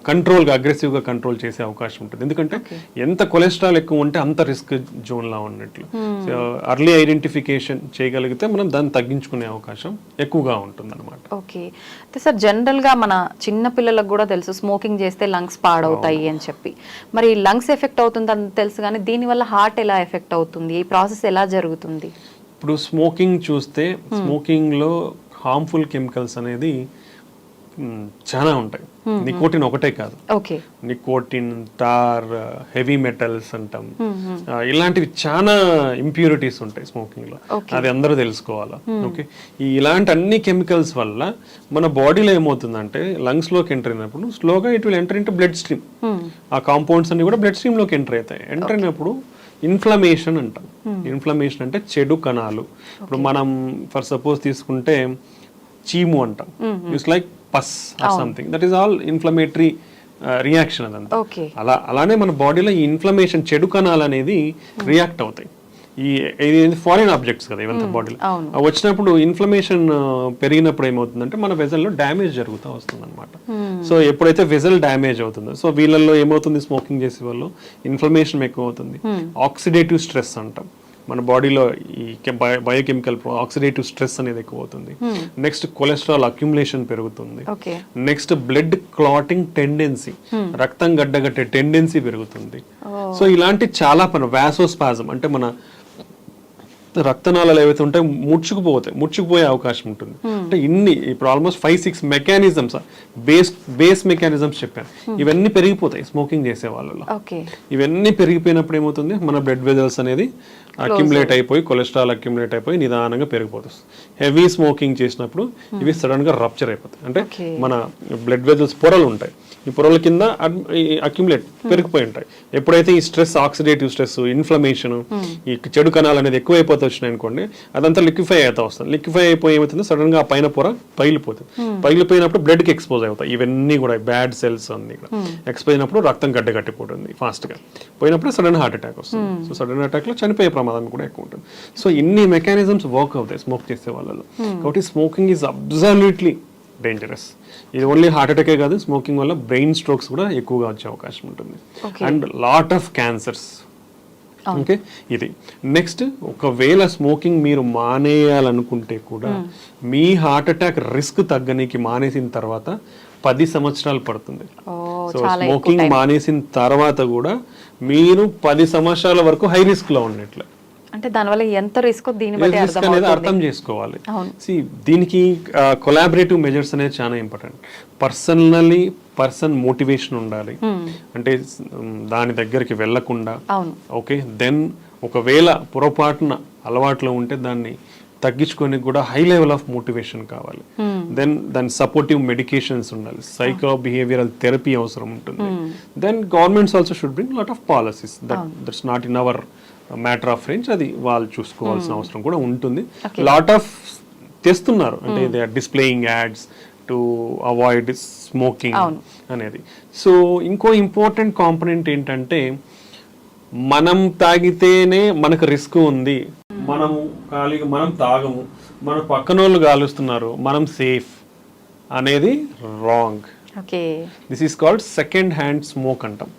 కంట్రోల్ గా, అగ్రెసివ్ గా కంట్రోల్ చేసే అవకాశం ఉంటుంది. ఎందుకంటే ఎంత కొలెస్ట్రాల్ ఎక్కువ ఉంటే అంత రిస్క్ జోన్ లా ఉన్నట్లు. సో అర్లీ ఐడెంటిఫికేషన్ చేయగలిగితే మనం దాన్ని తగ్గించుకునే అవకాశం ఎక్కువగా ఉంటుంది అనమాట. ఓకే. అయితే సార్ జనరల్ గా మన చిన్న పిల్లలకు కూడా తెలుసు స్మోకింగ్ చేస్తే లంగ్స్ పాడవుతాయి అని చెప్పి. మరి లంగ్స్ ఎఫెక్ట్ అవుతుంది అని తెలుసు, కానీ దీనివల్ల హార్ట్ ఎలా ఎఫెక్ట్ అవుతుంది, ఈ ప్రాసెస్ ఎలా జరుగుతుంది? ఇప్పుడు స్మోకింగ్ చూస్తే స్మోకింగ్ లో హార్మ్ఫుల్ కెమికల్స్ అనేది చాలా ఉంటాయి. నికోటిన్ ఒకటే కాదు, నికోటిన్, టార్, హెవీ మెటల్స్ అంటాం, ఇలాంటివి చాలా ఇంప్యూరిటీస్ ఉంటాయి స్మోకింగ్ లో. అది అందరూ తెలుసుకోవాలా. ఓకే, ఇలాంటి అన్ని కెమికల్స్ వల్ల మన బాడీలో ఏమవుతుందంటే లంగ్స్ లోకి ఎంటర్ అయినప్పుడు స్లోగా it will enter into blood stream. ఆ కాంపౌండ్స్ అన్ని కూడా బ్లడ్ స్ట్రీమ్ లోకి ఎంటర్ అవుతాయి. ఎంటర్ అయినప్పుడు ఇన్ఫ్లమేషన్ అంటాం. ఇన్ఫ్లమేషన్ అంటే చెడు కణాలు. ఇప్పుడు మనం ఫర్ సపోజ్ తీసుకుంటే చీము అంటాం, it's like pus or something, that is all inflammatory reaction. అదంతా అలానే మన బాడీలో ఈ ఇన్ఫ్లమేషన్, చెడు కణాలు అనేది రియాక్ట్ అవుతాయి. ఇది ఫారిన్ ఆబ్జెక్ట్స్ కదా ఇవంతా బాడీలో వచ్చినప్పుడు ఇన్ఫ్లమేషన్ పెరిగినప్పుడు ఏమవుతుందంటే మన వెజల్లో డ్యామేజ్ జరుగుతూ వస్తుంది అనమాట. సో ఎప్పుడైతే వెజల్ డ్యామేజ్ అవుతుందో, సో వీళ్ళల్లో ఏమవుతుంది, స్మోకింగ్ చేసే వాళ్ళు ఇన్ఫ్లమేషన్ ఎక్కువ అవుతుంది. ఆక్సిడేటివ్ స్ట్రెస్ అంటాం, మన బాడీలో ఈ బయోకెమికల్ ఆక్సిడేటివ్ స్ట్రెస్ అనేది ఎక్కువ అవుతుంది. నెక్స్ట్ కొలెస్ట్రాల్ అక్యుములేషన్ పెరుగుతుంది. నెక్స్ట్ బ్లడ్ క్లాటింగ్ టెండెన్సీ, రక్తం గడ్డగట్టే టెండెన్సీ పెరుగుతుంది. సో ఇలాంటి చాలా వాసోస్పాజం అంటే మన రక్తనాళాలు ఏవైతే ఉంటాయో ముడుచుకుపోయే అవకాశం ఉంటుంది. అంటే ఇప్పుడు ఆల్మోస్ట్ 5-6 మెకానిజమ్స్, బేస్ మెకానిజమ్స్ చెప్పాను, ఇవన్నీ పెరిగిపోతాయి స్మోకింగ్ చేసే వాళ్ళలో. ఇవన్నీ పెరిగిపోయినప్పుడు ఏమవుతుంది, మన బ్లడ్ వెజల్స్ అనేది అక్యుములేట్ అయిపోయి, కొలెస్ట్రాల్ అక్యుములేట్ అయిపోయి నిదానంగా పెరిగిపోతుంది. హెవీ స్మోకింగ్ చేసినప్పుడు ఇవి సడన్ గా రప్చర్ అయిపోతాయి. అంటే మన బ్లడ్ వెజల్స్ పొరలు ఉంటాయి, ఈ పొరల కింద అక్యుములేట్ పెరిగిపోయి ఉంటాయి. ఎప్పుడైతే ఈ స్ట్రెస్, ఆక్సిడేటివ్ స్ట్రెస్, ఇన్ఫ్లమేషన్, ఈ చెడు కణాలు అనేది ఎక్కువైపోతే వచ్చినాయి అనుకోండి, అదంతా లిక్విఫై అవుతా వస్తుంది. లిక్విఫై అయిపోయి ఏమవుతుంది, సడన్ గా ఆ పైన పొర పగిలిపోతుంది. పగిలిపోయినప్పుడు బ్లడ్ కి ఎక్స్పోజ్ అవుతాయి. ఇవన్నీ కూడా బ్యాడ్ సెల్స్ అన్ని కూడా ఎక్స్పోజ్ అయినప్పుడు రక్తం గడ్డగట్టిపోతుంది ఫాస్ట్ గా. పోయినప్పుడు సడన్ హార్ట్ అటాక్ వస్తుంది. సో సడన్ అటాక్ లో చనిపోయే ప్రమాదం కూడా ఎక్కువ ఉంటుంది. సో ఇన్ని మెకానిజమ్స్ వర్క్ అవుతాయి స్మోక్ చేసే వాళ్ళలో. కాబట్టి స్మోకింగ్ ఈజ్ అబ్సల్యూట్లీ డేంజరస్. ఇది ఓన్లీ హార్ట్ అటాకే కాదు, స్మోకింగ్ వల్ల బ్రెయిన్ స్ట్రోక్స్ కూడా ఎక్కువగా వచ్చే అవకాశం ఉంటుంది. And lot of cancers. Okay, ఇది నెక్స్ట్. ఒకవేళ స్మోకింగ్ మీరు మానేయాలనుకుంటే కూడా మీ హార్ట్ అటాక్ రిస్క్ తగ్గనికి మానేసిన తర్వాత 10 సంవత్సరాలు పడుతుంది. సో స్మోకింగ్ మానేసిన తర్వాత కూడా మీరు 10 సంవత్సరాల వరకు హై రిస్క్ లో ఉన్నట్లు. అంటే దానివల్ల ఎంత రిస్క్ అనేది అర్థం చేసుకోవాలి. దీనికి కొలాబరేటివ్ మెజర్స్ అనేది చాలా ఇంపార్టెంట్. పర్సన్ మోటివేషన్ ఉండాలి, అంటే దాని దగ్గరికి వెళ్లకుండా. ఓకే, దెన్ ఒకవేళ పొరపాటున అలవాట్లో ఉంటే దాన్ని తగ్గించుకొని కూడా హై లెవెల్ ఆఫ్ మోటివేషన్ కావాలి. దెన్ దాని సపోర్టివ్ మెడికేషన్స్ ఉండాలి, సైకో బిహేవియరల్ థెరపీ అవసరం ఉంటుంది. Then governments also should bring lot of policies. That's not in our matter of range, అది వాళ్ళు చూసుకోవాల్సిన అవసరం కూడా ఉంటుంది. లాట్ ఆఫ్ తెస్తున్నారు, అంటే they are displaying ads to avoid smoking అనేది. సో ఇంకో ఇంపార్టెంట్ కాంపనెంట్ ఏంటంటే మనం తాగితేనే మనకు రిస్క్ ఉంది, మనము ఖాళీగా మనం తాగము, మన పక్కన వాళ్ళు కాలుస్తున్నారు, మనం సేఫ్ అనేది wrong. Okay. This is called second hand smoke అంటాం.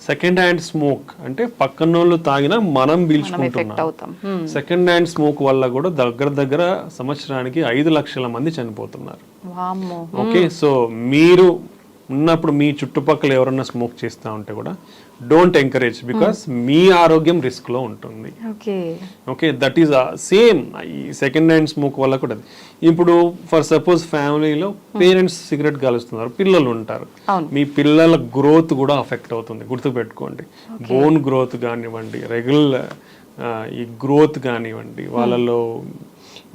సెకండ్ హ్యాండ్ స్మోక్ అంటే పక్కనోళ్ళు తాగినా మనం పీల్చుకుంటున్నాం. సెకండ్ హ్యాండ్ స్మోక్ వల్ల కూడా దగ్గర సంవత్సరానికి 5 లక్షల మంది చనిపోతున్నారు. ఓకే, సో మీరు ఉన్నప్పుడు మీ చుట్టుపక్కల ఎవరన్నా స్మోక్ చేస్తూ ఉంటే కూడా డోంట్ ఎంకరేజ్, బికాస్ మీ ఆరోగ్యం రిస్క్ లో ఉంటుంది. ఓకే, దట్ ఈస్ సేమ్ ఈ సెకండ్ హ్యాండ్ స్మోక్ వల్ల కూడా. ఇప్పుడు ఫర్ సపోజ్ ఫ్యామిలీలో పేరెంట్స్ సిగరెట్ కాలుస్తున్నారు, పిల్లలు ఉంటారు, మీ పిల్లల గ్రోత్ కూడా అఫెక్ట్ అవుతుంది. గుర్తుపెట్టుకోండి, బోన్ గ్రోత్ కానివ్వండి, రెగ్యులర్ ఈ గ్రోత్ కానివ్వండి, వాళ్ళలో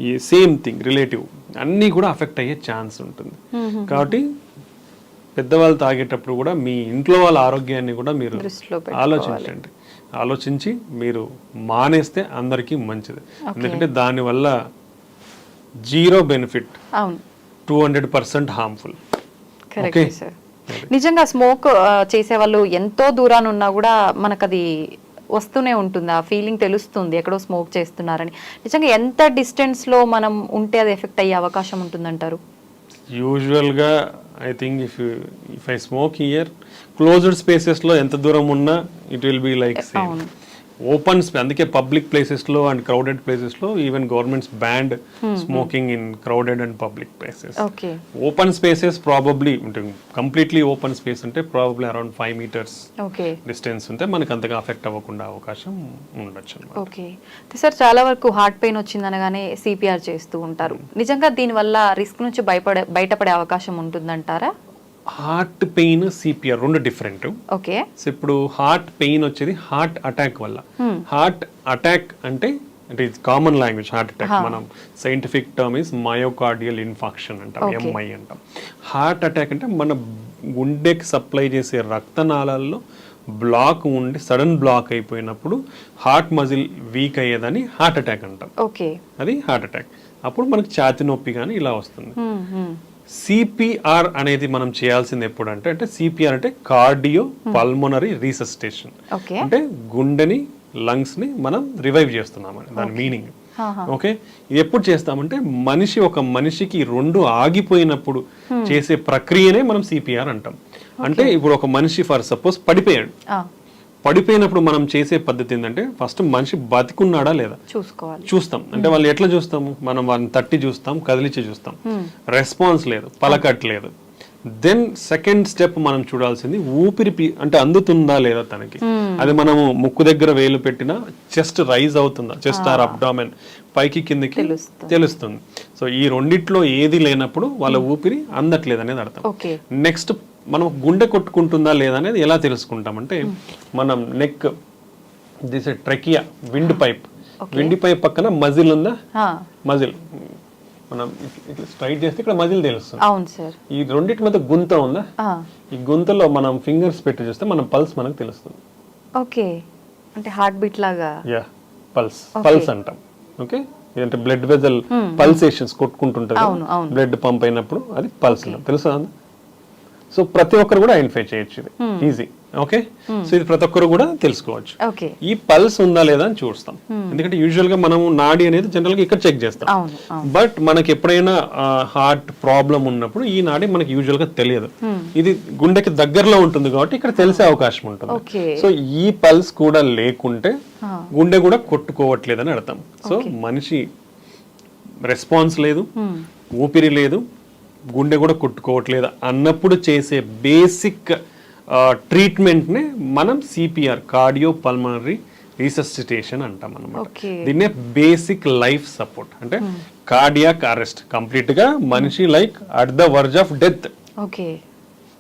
ఈ సేమ్ థింగ్ రిలేటివ్ అన్నీ కూడా అఫెక్ట్ అయ్యే ఛాన్స్ ఉంటుంది. కాబట్టి పెద్దవాళ్ళు తాగేటప్పుడు కూడా మీ ఇంట్లో వాళ్ళ ఆరోగ్యాన్ని కూడా మీరు ఆలోచించండి. ఆలోచించి మీరు మానేస్తే అందరికీ మంచిది. ఎందుకంటే దానివల్ల 0 బెనిఫిట్, 200% హార్మ్ఫుల్. నిజంగా స్మోక్ చేసే వాళ్ళు ఎంతో దూరాన్ని ఉన్నా కూడా మనకు అది వస్తూనే ఉంటుంది, ఆ ఫీలింగ్ తెలుస్తుంది ఎక్కడో స్మోక్ చేస్తున్నారని. నిజంగా ఎంత డిస్టెన్స్ లో మనం ఉంటే అది ఎఫెక్ట్ అయ్యే అవకాశం ఉంటుందంటారు? యూజువల్గా I think if I smoke here, closed స్పేసెస్లో ఎంత దూరం ఉన్నా it will be like same. Open అందుకే పబ్లిక్ ప్లేసెస్లో అండ్ క్రౌడెడ్ ప్లేసెస్లో even governments banned smoking in crowded and public places. Open spaces probably ఉంటుంది, కంప్లీట్లీ ఓపెన్ స్పేస్ అంటే ప్రాబబ్లీ అరౌండ్ 5 meters డిస్టెన్స్ ఉంటే మనకు అంతగా అఫెక్ట్ అవ్వకుండా అవకాశం ఉండొచ్చు. ఓకే సార్, చాలా వరకు హార్ట్ పెయిన్ వచ్చిందనగానే సిపిఆర్ చేస్తూ ఉంటారు. నిజంగా దీనివల్ల రిస్క్ నుంచి బయటపడే అవకాశం ఉంటుందంటారా? హార్ట్ పెయిన్, సిపిఆర్ రెండు డిఫరెంట్. ఓకే, సో ఇప్పుడు హార్ట్ పెయిన్ వచ్చేది హార్ట్ అటాక్ వల్ల. హార్ట్ అటాక్ అంటే కామన్ లాంగ్వేజ్ హార్ట్ అటాక్, మనం scientific term is myocardial infarction అంటాం, ఎంఐ అంటాం. హార్ట్ అటాక్ అంటే మన గుండెకి సప్లై చేసే రక్తనాళాల్లో బ్లాక్ ఉండి సడన్ బ్లాక్ అయిపోయినప్పుడు హార్ట్ మజిల్ వీక్ అయ్యేదని హార్ట్ అటాక్ అంటాం. ఓకే, అది హార్ట్ అటాక్. అప్పుడు మనకి ఛాతి నొప్పి కానీ ఇలా వస్తుంది. సిపిఆర్ అనేది మనం చేయాల్సింది ఎప్పుడు అంటే సిపిఆర్ అంటే కార్డియో పల్మోనరీ రీసస్టేషన్. అంటే గుండెని, లంగ్స్ ని మనం రివైవ్ చేస్తున్నామని దాని మీనింగ్. ఓకే, ఇది ఎప్పుడు చేస్తామంటే ఒక మనిషికి 2 ఆగిపోయినప్పుడు చేసే ప్రక్రియనే మనం సిపిఆర్ అంటాం. అంటే ఇప్పుడు ఒక మనిషి ఫర్ సపోజ్ పడిపోయినప్పుడు మనం చేసే పద్ధతి ఏంటంటే ఫస్ట్ మనిషి బతికున్నాడా లేదా చూస్తాం. అంటే వాళ్ళు ఎట్లా చూస్తాము, మనం వాళ్ళని తట్టి చూస్తాం, కదిలిచి చూస్తాం, రెస్పాన్స్ లేదు, పలకట్లేదు. దెన్ సెకండ్ స్టెప్ మనం చూడాల్సింది ఊపిరి అంటే అందుతుందా లేదా తనకి. అది మనము ముక్కు దగ్గర వేలు పెట్టినా చెస్ట్ రైజ్ అవుతుందా, చెస్ట్ ఆర్ అబ్డామెన్ పైకి కిందకి తెలుస్తుంది. సో ఈ రెండిట్లో ఏది లేనప్పుడు వాళ్ళ ఊపిరి అందట్లేదు అనేది అర్థం. నెక్స్ట్ మనం గుండె కొట్టుకుంటుందా లేదా అనేది ఎలా తెలుసుకుంటామంటే మనం neck this trachea wind pipe పక్కన మజిల్ ఉందా, మజిల్ మనం స్ట్రైట్ చేస్తే ఇక్కడ మజిల్ తెలుస్తుంది. ఈ రెండింటి మధ్య గుంత ఉందా, ఈ గుంతలో మనం ఫింగర్స్ పెట్టి చూస్తే మన పల్స్ మనకు తెలుస్తుంది. ఓకే, అంటే హార్ట్ బీట్ లాగా. పల్స్ అంటాం. ఓకే, అంటే బ్లడ్ వెజల్ పల్సేషన్స్ కొట్టుకుంటుంటది, బ్లడ్ పంప్ అయినప్పుడు అది పల్స్ తెలుసా. సో ప్రతి ఒక్కరు కూడా ఐడెంటిఫై చేయొచ్చు, ఇది ఈజీ. ఓకే, సో ఇది ప్రతి ఒక్కరు కూడా తెలుసుకోవచ్చు. ఈ పల్స్ ఉందా లేదా అని చూస్తాం. ఎందుకంటే యూజువల్ గా మనం నాడి అనేది జనరల్ గా ఇక్కడ చెక్ చేస్తాం. బట్ మనకి ఎప్పుడైనా హార్ట్ ప్రాబ్లం ఉన్నప్పుడు ఈ నాడి మనకి యూజువల్ గా తెలియదు. ఇది గుండెకి దగ్గరలో ఉంటుంది కాబట్టి ఇక్కడ తెలిసే అవకాశం ఉంటుంది. సో ఈ పల్స్ కూడా లేకుంటే గుండె కూడా కొట్టుకోవట్లేదని అర్థం. సో మనిషి రెస్పాన్స్ లేదు, ఊపిరి లేదు, గుండె కూడా కొట్టుకోవట్లేదు అన్నప్పుడు చేసే బేసిక్ ట్రీట్మెంట్ నే మనం సిపిఆర్, కార్డియో పల్మనరీ రీసస్సిటేషన్ అంటాం అన్నమాట. దీన్నే బేసిక్ లైఫ్ సపోర్ట్. అంటే కార్డియాక్ అరెస్ట్, కంప్లీట్ గా మనిషి like at the verge of death,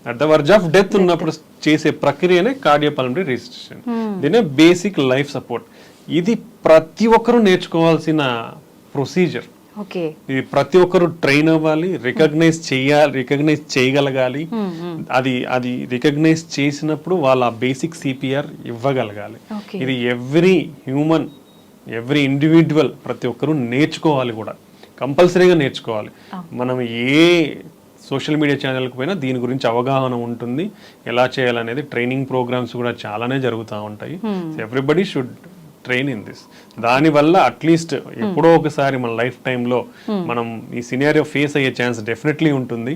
at the verge of death ఉన్నప్పుడు చేసే ప్రక్రియనే కార్డియో పల్మనరీ రీసస్సిటేషన్. దీన్నే బేసిక్ లైఫ్ సపోర్ట్. ఇది ప్రతి ఒక్కరూ నేర్చుకోవాల్సిన ప్రొసీజర్. ఇది ప్రతి ఒక్కరు ట్రైన్ అవ్వాలి, రికగ్నైజ్ చేయగలగాలి. అది రికగ్నైజ్ చేసినప్పుడు వాళ్ళ బేసిక్ సిపిఆర్ ఇవ్వగలగాలి. ఇది ఎవ్రీ హ్యూమన్, ఎవ్రీ ఇండివిజువల్ ప్రతి ఒక్కరు నేర్చుకోవాలి కూడా, కంపల్సరీగా నేర్చుకోవాలి. మనం ఏ సోషల్ మీడియా ఛానల్కి పోయినా దీని గురించి అవగాహన ఉంటుంది, ఎలా చేయాలనేది ట్రైనింగ్ ప్రోగ్రామ్స్ కూడా చాలానే జరుగుతూ ఉంటాయి. Everybody should train in this. దానివల్ల అట్లీస్ట్ ఎప్పుడో ఒకసారి మన లైఫ్ టైంలో మనం ఈ సినారియో ఫేస్ అయ్యే ఛాన్స్ డెఫినెట్లీ ఉంటుంది.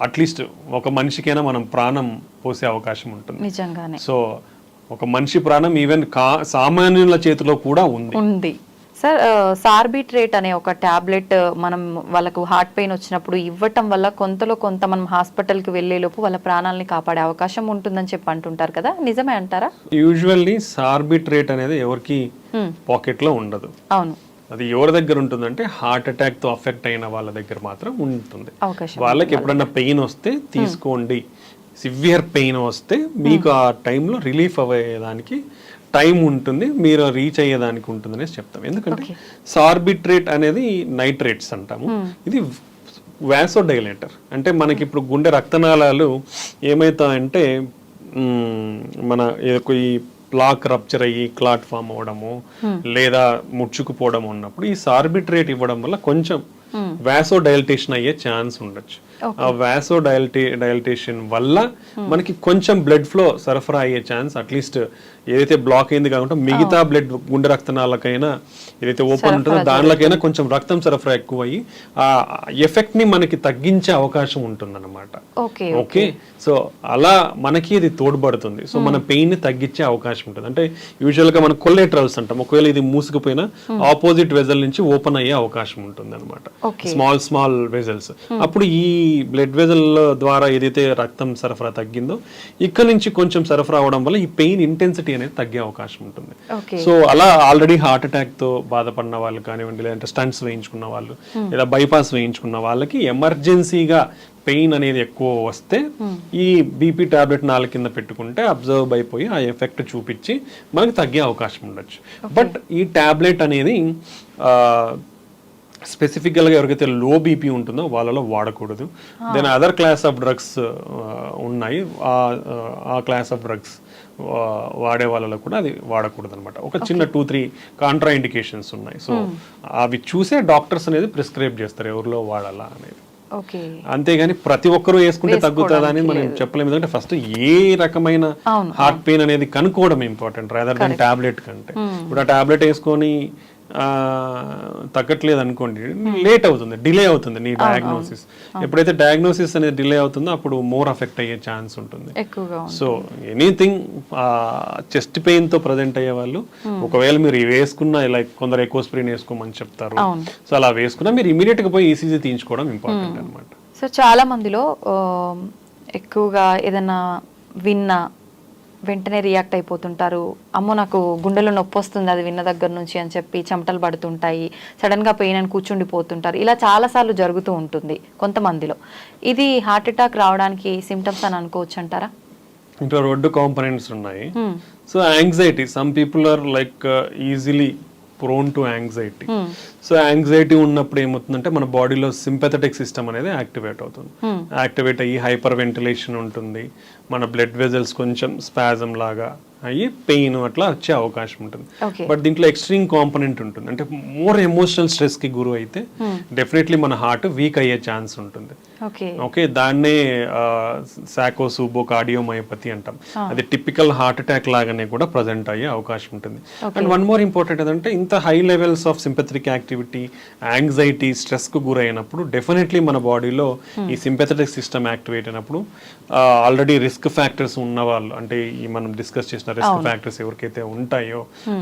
అట్లీస్ట్ ఒక మనిషికైనా మనం ప్రాణం పోసే అవకాశం ఉంటుంది నిజంగానే. సో ఒక మనిషి ప్రాణం ఈవెన్ సామాన్యుల చేతిలో కూడా ఉంది. సార్ సార్బిట్రేట్ అనే ఒక టాబ్లెట్ మనం వాళ్ళకు హార్ట్ పెయిన్ వచ్చినప్పుడు ఇవ్వటం వల్ల కొంతలో కొంత మనం హాస్పిటల్కి వెళ్ళేలోపు వాళ్ళ ప్రాణాలని కాపాడే అవకాశం ఉంటుందని చెప్పి అంటుంటారు కదా, నిజమే అంటారా? యూజువల్లీ సార్బిట్రేట్ అనేది ఎవరికి పాకెట్ లో ఉండదు. అవును. అది ఎవరి దగ్గర ఉంటుందంటే హార్ట్ అటాక్ తో అఫెక్ట్ అయిన వాళ్ళ దగ్గర మాత్రం ఉంటుంది. వాళ్ళకి ఎప్పుడన్నా పెయిన్ వస్తే తీసుకోండి, సివియర్ పెయిన్ వస్తే మీకు ఆ టైంలో రిలీఫ్ అయ్యేదానికి టైం ఉంటుంది, మీరు రీచ్ అయ్యేదానికి ఉంటుంది అనేసి చెప్తాం. ఎందుకంటే సార్బిట్రేట్ అనేది నైట్రేట్స్ అంటాము. ఇది వాసోడైలేటర్. అంటే మనకి ఇప్పుడు గుండె రక్తనాళాలు ఏమవుతాయంటే మన ఈ ప్లాక్ రప్చర్ అయ్యి క్లాట్ ఫామ్ అవ్వడము లేదా ముడుచుకుపోవడం ఉన్నప్పుడు ఈ సార్బిట్రేట్ ఇవ్వడం వల్ల కొంచెం వాసోడైలటేషన్ అయ్యే ఛాన్స్ ఉండొచ్చు. ఆ వాసోడైలటేషన్ వల్ల మనకి కొంచెం బ్లడ్ ఫ్లో సరఫరా అయ్యే ఛాన్స్, అట్లీస్ట్ ఏదైతే బ్లాక్ అయింది కాకుండా మిగతా బ్లడ్ గుండె రక్తనాళకైనా ఏదైతే ఓపెన్ ఉంటుందో దానిలోకైనా కొంచెం రక్తం సరఫరా ఎక్కువ అయ్యి ఆ ఎఫెక్ట్ ని మనకి తగ్గించే అవకాశం ఉంటుంది అన్నమాట. ఓకే, సో అలా మనకి ఇది తోడ్పడుతుంది. సో మన పెయిన్ ని తగ్గించే అవకాశం ఉంటుంది. అంటే యూజువల్ గా మనం కొల్లెటరల్స్ అంటాం, ఒకవేళ ఇది మూసుకుపోయినా ఆపోజిట్ వెజల్ నుంచి ఓపెన్ అయ్యే అవకాశం ఉంటుంది అనమాట. Small vessels. అప్పుడు ఈ బ్లడ్ వెజల్ ద్వారా ఏదైతే రక్తం సరఫరా తగ్గిందో ఇక్కడ నుంచి కొంచెం సరఫరా అవడం వల్ల ఈ పెయిన్ ఇంటెన్సిటీ అనేది తగ్గే అవకాశం ఉంటుంది. సో అలా ఆల్రెడీ హార్ట్ అటాక్ తో బాధపడిన వాళ్ళు కానివ్వండి, లేదంటే స్టంట్స్ వేయించుకున్న వాళ్ళు లేదా బైపాస్ వేయించుకున్న వాళ్ళకి ఎమర్జెన్సీగా పెయిన్ అనేది ఎక్కువ వస్తే ఈ బీపీ టాబ్లెట్ నాలుగు కింద పెట్టుకుంటే అబ్జర్వ్ అయిపోయి ఆ ఎఫెక్ట్ చూపించి మనకి తగ్గే అవకాశం ఉండొచ్చు. బట్ ఈ టాబ్లెట్ అనేది స్పెసిఫిక్గా ఎవరికైతే లో బీపీ ఉంటుందో వాళ్ళలో వాడకూడదు. Then other class of drugs ఉన్నాయి, ఆ క్లాస్ ఆఫ్ డ్రగ్స్ వాడే వాళ్ళలో కూడా అది వాడకూడదు అనమాట. ఒక చిన్న 2-3 కాంట్రా ఇండికేషన్స్ ఉన్నాయి. సో అవి చూసే డాక్టర్స్ అనేది ప్రిస్క్రైబ్ చేస్తారు ఎవరిలో వాడాలా అనేది. అంతేగాని ప్రతి ఒక్కరూ వేసుకుంటే తగ్గుతుందా అని మనం చెప్పలేము. ఎందుకంటే ఫస్ట్ ఏ రకమైన హార్ట్ పెయిన్ అనేది కనుక్కోవడం ఇంపార్టెంట్ రాదర్ దాన్ టాబ్లెట్ కంటే. ఇప్పుడు ఆ టాబ్లెట్ వేసుకొని తగ్గట్లేదు అనుకోండి, లేట్ అవుతుంది, డిలే అవుతుంది నీ డయాగ్నోసిస్. ఎప్పుడైతే డయాగ్నోసిస్ అనేది డిలే అవుతుందో అప్పుడు మోర్ అఫెక్ట్ అయ్యే ఛాన్స్ ఉంటుంది. సో ఎనీథింగ్ చెస్ట్ పెయిన్ తో ప్రజెంట్ అయ్యే వాళ్ళు ఒకవేళ మీరు వేసుకున్న లైక్ కొందరు ఎకోస్ప్రిన్ వేసుకోమని చెప్తారు, సో అలా వేసుకున్నా మీరు ఇమీడియట్ గా పోయి ఈసీజీ తీయించుకోవడం ఇంపార్టెంట్ అనమాట. సో చాలా మందిలో ఎక్కువగా ఏదైనా విన్నా వెంటనే రియాక్ట్ అయిపోతుంటారు. అమ్మో నాకు గుండెలో నొప్పి వస్తుంది అది విన్న దగ్గర నుంచి అని చెప్పి చెమటలు పడుతుంటాయి, సడన్గా పెయిన్ అని కూర్చుండిపోతుంటారు. ఇలా చాలాసార్లు జరుగుతూ ఉంటుంది కొంతమందిలో. ఇది హార్ట్ అటాక్ రావడానికి సిమ్టమ్స్ అని అనుకోవచ్చు అంటారా? ఇంట్లో 2 కాంపోనెంట్స్ ఉన్నాయి. So anxiety, some people are like easily prone to anxiety. So anxiety ఉన్నప్పుడు ఏమవుతుందంటే మన బాడీలో సింపథెటిక్ సిస్టమ్ అనేది యాక్టివేట్ అవుతుంది. యాక్టివేట్ అయ్యి హైపర్ వెంటిలేషన్ ఉంటుంది, మన బ్లడ్ వెజల్స్ కొంచెం స్పాజం లాగా అయ్యి పెయిన్ అట్లా వచ్చే అవకాశం ఉంటుంది. బట్ దీంట్లో ఎక్స్ట్రీమ్ కాంపోనెంట్ ఉంటుంది. అంటే మోర్ ఎమోషనల్ స్ట్రెస్ కి గురి అయితే డెఫినెట్లీ మన హార్ట్ వీక్ అయ్యే ఛాన్స్ ఉంటుంది. ఓకే, దాన్నే సాకోసూబో కార్డియోమయోపతి అంటాం. అది టిపికల్ హార్ట్ అటాక్ లాగానే కూడా ప్రజెంట్ అయ్యే అవకాశం ఉంటుంది. అండ్ వన్ మోర్ ఇంపార్టెంట్ ఏంటంటే ఇంత high levels of sympathetic activity, anxiety, stress కు గురైనప్పుడు డెఫినెట్లీ మన బాడీలో ఈ సింపథెటిక్ సిస్టమ్ యాక్టివేట్ అయినప్పుడు ఆల్రెడీ రిస్క్ ఫ్యాక్టర్స్ ఉన్న వాళ్ళు, అంటే ఈ మనం డిస్కస్ చేసిన రిస్క్ ఫ్యాక్టర్స్ ఎవరికైతే ఉంటాయో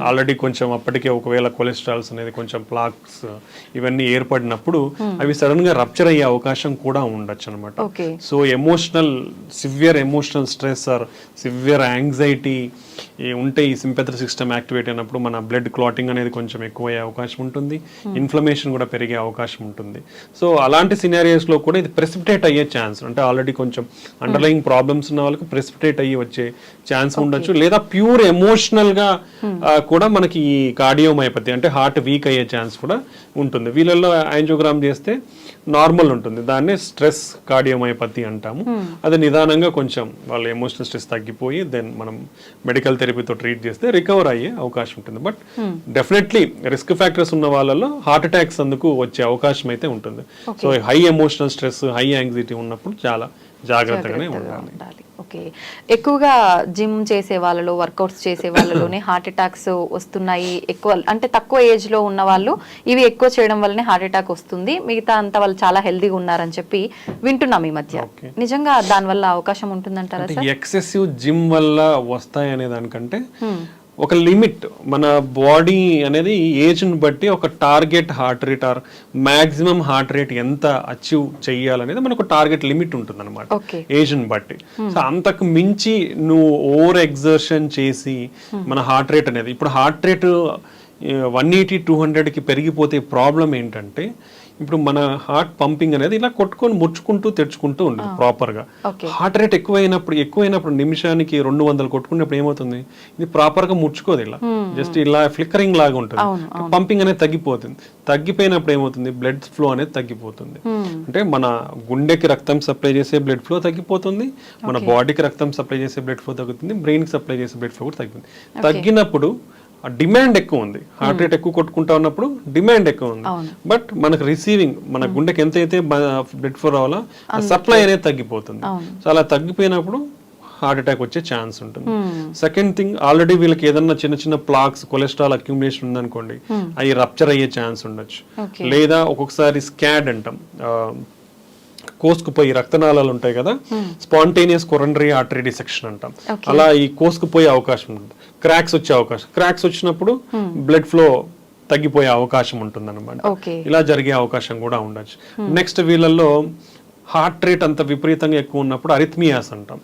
ఆల్రెడీ కొంచెం అప్పటికే ఒకవేళ కొలెస్ట్రాల్స్ అనేది కొంచెం ప్లాక్స్ ఇవన్నీ ఏర్పడినప్పుడు అవి సడన్ గా రప్చర్ అయ్యే అవకాశం కూడా ఉండొచ్చు అనమాట. So severe emotional stress or severe anxiety ఉంటే ఈ సింపథెటిక్ సిస్టమ్ యాక్టివేట్ అయినప్పుడు మన బ్లడ్ క్లాటింగ్ అనేది కొంచెం ఎక్కువ అయ్యే అవకాశం ఉంటుంది, ఇన్ఫ్లమేషన్ కూడా పెరిగే అవకాశం ఉంటుంది. సో అలాంటి సినారియోస్ లో కూడా ఇది ప్రెసిపిటేట్ అయ్యే ఛాన్స్, అంటే ఆల్రెడీ కొంచెం అండర్లయింగ్ ప్రాబ్లమ్స్ ఉన్న వాళ్ళకి ప్రెసిపిటేట్ అయ్యి వచ్చే ఛాన్స్ ఉండొచ్చు. లేదా ప్యూర్ ఎమోషనల్ గా కూడా మనకి ఈ కార్డియోమయోపతి అంటే హార్ట్ వీక్ అయ్యే ఛాన్స్ కూడా ఉంటుంది. వీళ్ళల్లో యాంజియోగ్రామ్ చేస్తే నార్మల్ ఉంటుంది, దాన్ని స్ట్రెస్ కార్డియోమయోపతి అంటాము. అది నిదానంగా కొంచెం వాళ్ళ ఎమోషనల్ స్ట్రెస్ తగ్గిపోయి దెన్ మనం మెడికల్ థెరపీతో ట్రీట్ చేస్తే రికవర్ అయ్యే అవకాశం ఉంటుంది. బట్ డెఫినెట్లీ రిస్క్ ఫ్యాక్టర్స్ ఉన్న వాళ్ళలో హార్ట్ అటాక్స్ అందుకు వచ్చే అవకాశం అయితే ఉంటుంది. So high emotional stress, high anxiety ఉన్నప్పుడు చాలా జాగ్రత్తగానే ఉండాలి. ఓకే, ఎక్కువగా జిమ్ చేసే వాళ్ళలో, వర్కౌట్స్ చేసే వాళ్ళలోనే హార్ట్ అటాక్స్ వస్తున్నాయి ఎక్కువ, అంటే తక్కువ ఏజ్ లో ఉన్న వాళ్ళు ఇవి ఎక్కువ చేయడం వల్లనే హార్ట్ అటాక్ వస్తుంది, మిగతా అంతా వాళ్ళు చాలా హెల్దీగా ఉన్నారని చెప్పి వింటున్నాం ఈ మధ్య. నిజంగా దాని వల్ల అవకాశం ఉంటుందంటారా సార్? ఎక్సెసివ్ జిమ్ వల్ల వస్తాయి అనే దానికంటే ఒక లిమిట్, మన బాడీ అనేది ఏజ్ని బట్టి ఒక target heart rate or maximum heart rate ఎంత అచీవ్ చెయ్యాలనేది మనకు టార్గెట్ లిమిట్ ఉంటుంది అనమాట ఏజ్ని బట్టి. సో అంతకు మించి నువ్వు ఓవర్ ఎగ్జర్షన్ చేసి మన హార్ట్ రేట్ అనేది, ఇప్పుడు హార్ట్ రేట్ 180-200కి పెరిగిపోతే ప్రాబ్లం ఏంటంటే, ఇప్పుడు మన హార్ట్ పంపింగ్ అనేది ఇలా కొట్టుకొని ముడుచుకుంటూ తెచ్చుకుంటూ ఉంటుంది ప్రాపర్ గా. హార్ట్ రేట్ ఎక్కువైనప్పుడు నిమిషానికి 200 కొట్టుకున్నప్పుడు ఏమవుతుంది, ఇది ప్రాపర్ గా ముడుచుకోదు, ఇలా జస్ట్ ఇలా ఫ్లిక్కరింగ్ లాగా ఉంటుంది, పంపింగ్ అనేది తగ్గిపోతుంది. తగ్గిపోయినప్పుడు ఏమవుతుంది, బ్లడ్ ఫ్లో అనేది తగ్గిపోతుంది. అంటే మన గుండెకి రక్తం సప్లై చేసే బ్లడ్ ఫ్లో తగ్గిపోతుంది, మన బాడీకి రక్తం సప్లై చేసే బ్లడ్ ఫ్లో తగ్గుతుంది, బ్రెయిన్ కి సప్లై చేసే బ్లడ్ ఫ్లో కూడా తగ్గుతుంది. తగ్గినప్పుడు డిమాండ్ ఎక్కువ ఉంది, హార్ట్ రేట్ ఎక్కువ కొట్టుకుంటా ఉన్నప్పుడు డిమాండ్ ఎక్కువ ఉంది, బట్ మనకు రిసీవింగ్, మన గుండెకి ఎంతైతే బ్లడ్ ఫ్లో రావాలో సప్లై అనేది తగ్గిపోతుంది. సో అలా తగ్గిపోయినప్పుడు హార్ట్ అటాక్ వచ్చే ఛాన్స్ ఉంటుంది. సెకండ్ థింగ్, ఆల్రెడీ వీళ్ళకి ఏదన్నా చిన్న చిన్న ప్లాక్స్, కొలెస్ట్రాల్ అక్యుములేషన్ ఉందనుకోండి, అవి రప్చర్ అయ్యే ఛాన్స్ ఉండొచ్చు. లేదా ఒక్కొక్కసారి స్కాడ్ అంటాం, కోసుకుపోయి రక్తనాళాలు ఉంటాయి కదా, స్పాంటేనియస్ కొరనరీ ఆర్టరీ డిసెక్షన్ అంటాం, అలా ఈ కోసుకుపోయే అవకాశం ఉంటుంది, క్రాక్స్ వచ్చే అవకాశం, క్రాక్స్ వచ్చినప్పుడు బ్లడ్ ఫ్లో తగ్గిపోయే అవకాశం ఉంటుంది అనమాట. ఇలా జరిగే అవకాశం కూడా ఉండొచ్చు. నెక్స్ట్ వీళ్ళల్లో హార్ట్ రేట్ అంత విపరీతంగా ఎక్కువ ఉన్నప్పుడు అరిథ్మియాస్ అంటాం,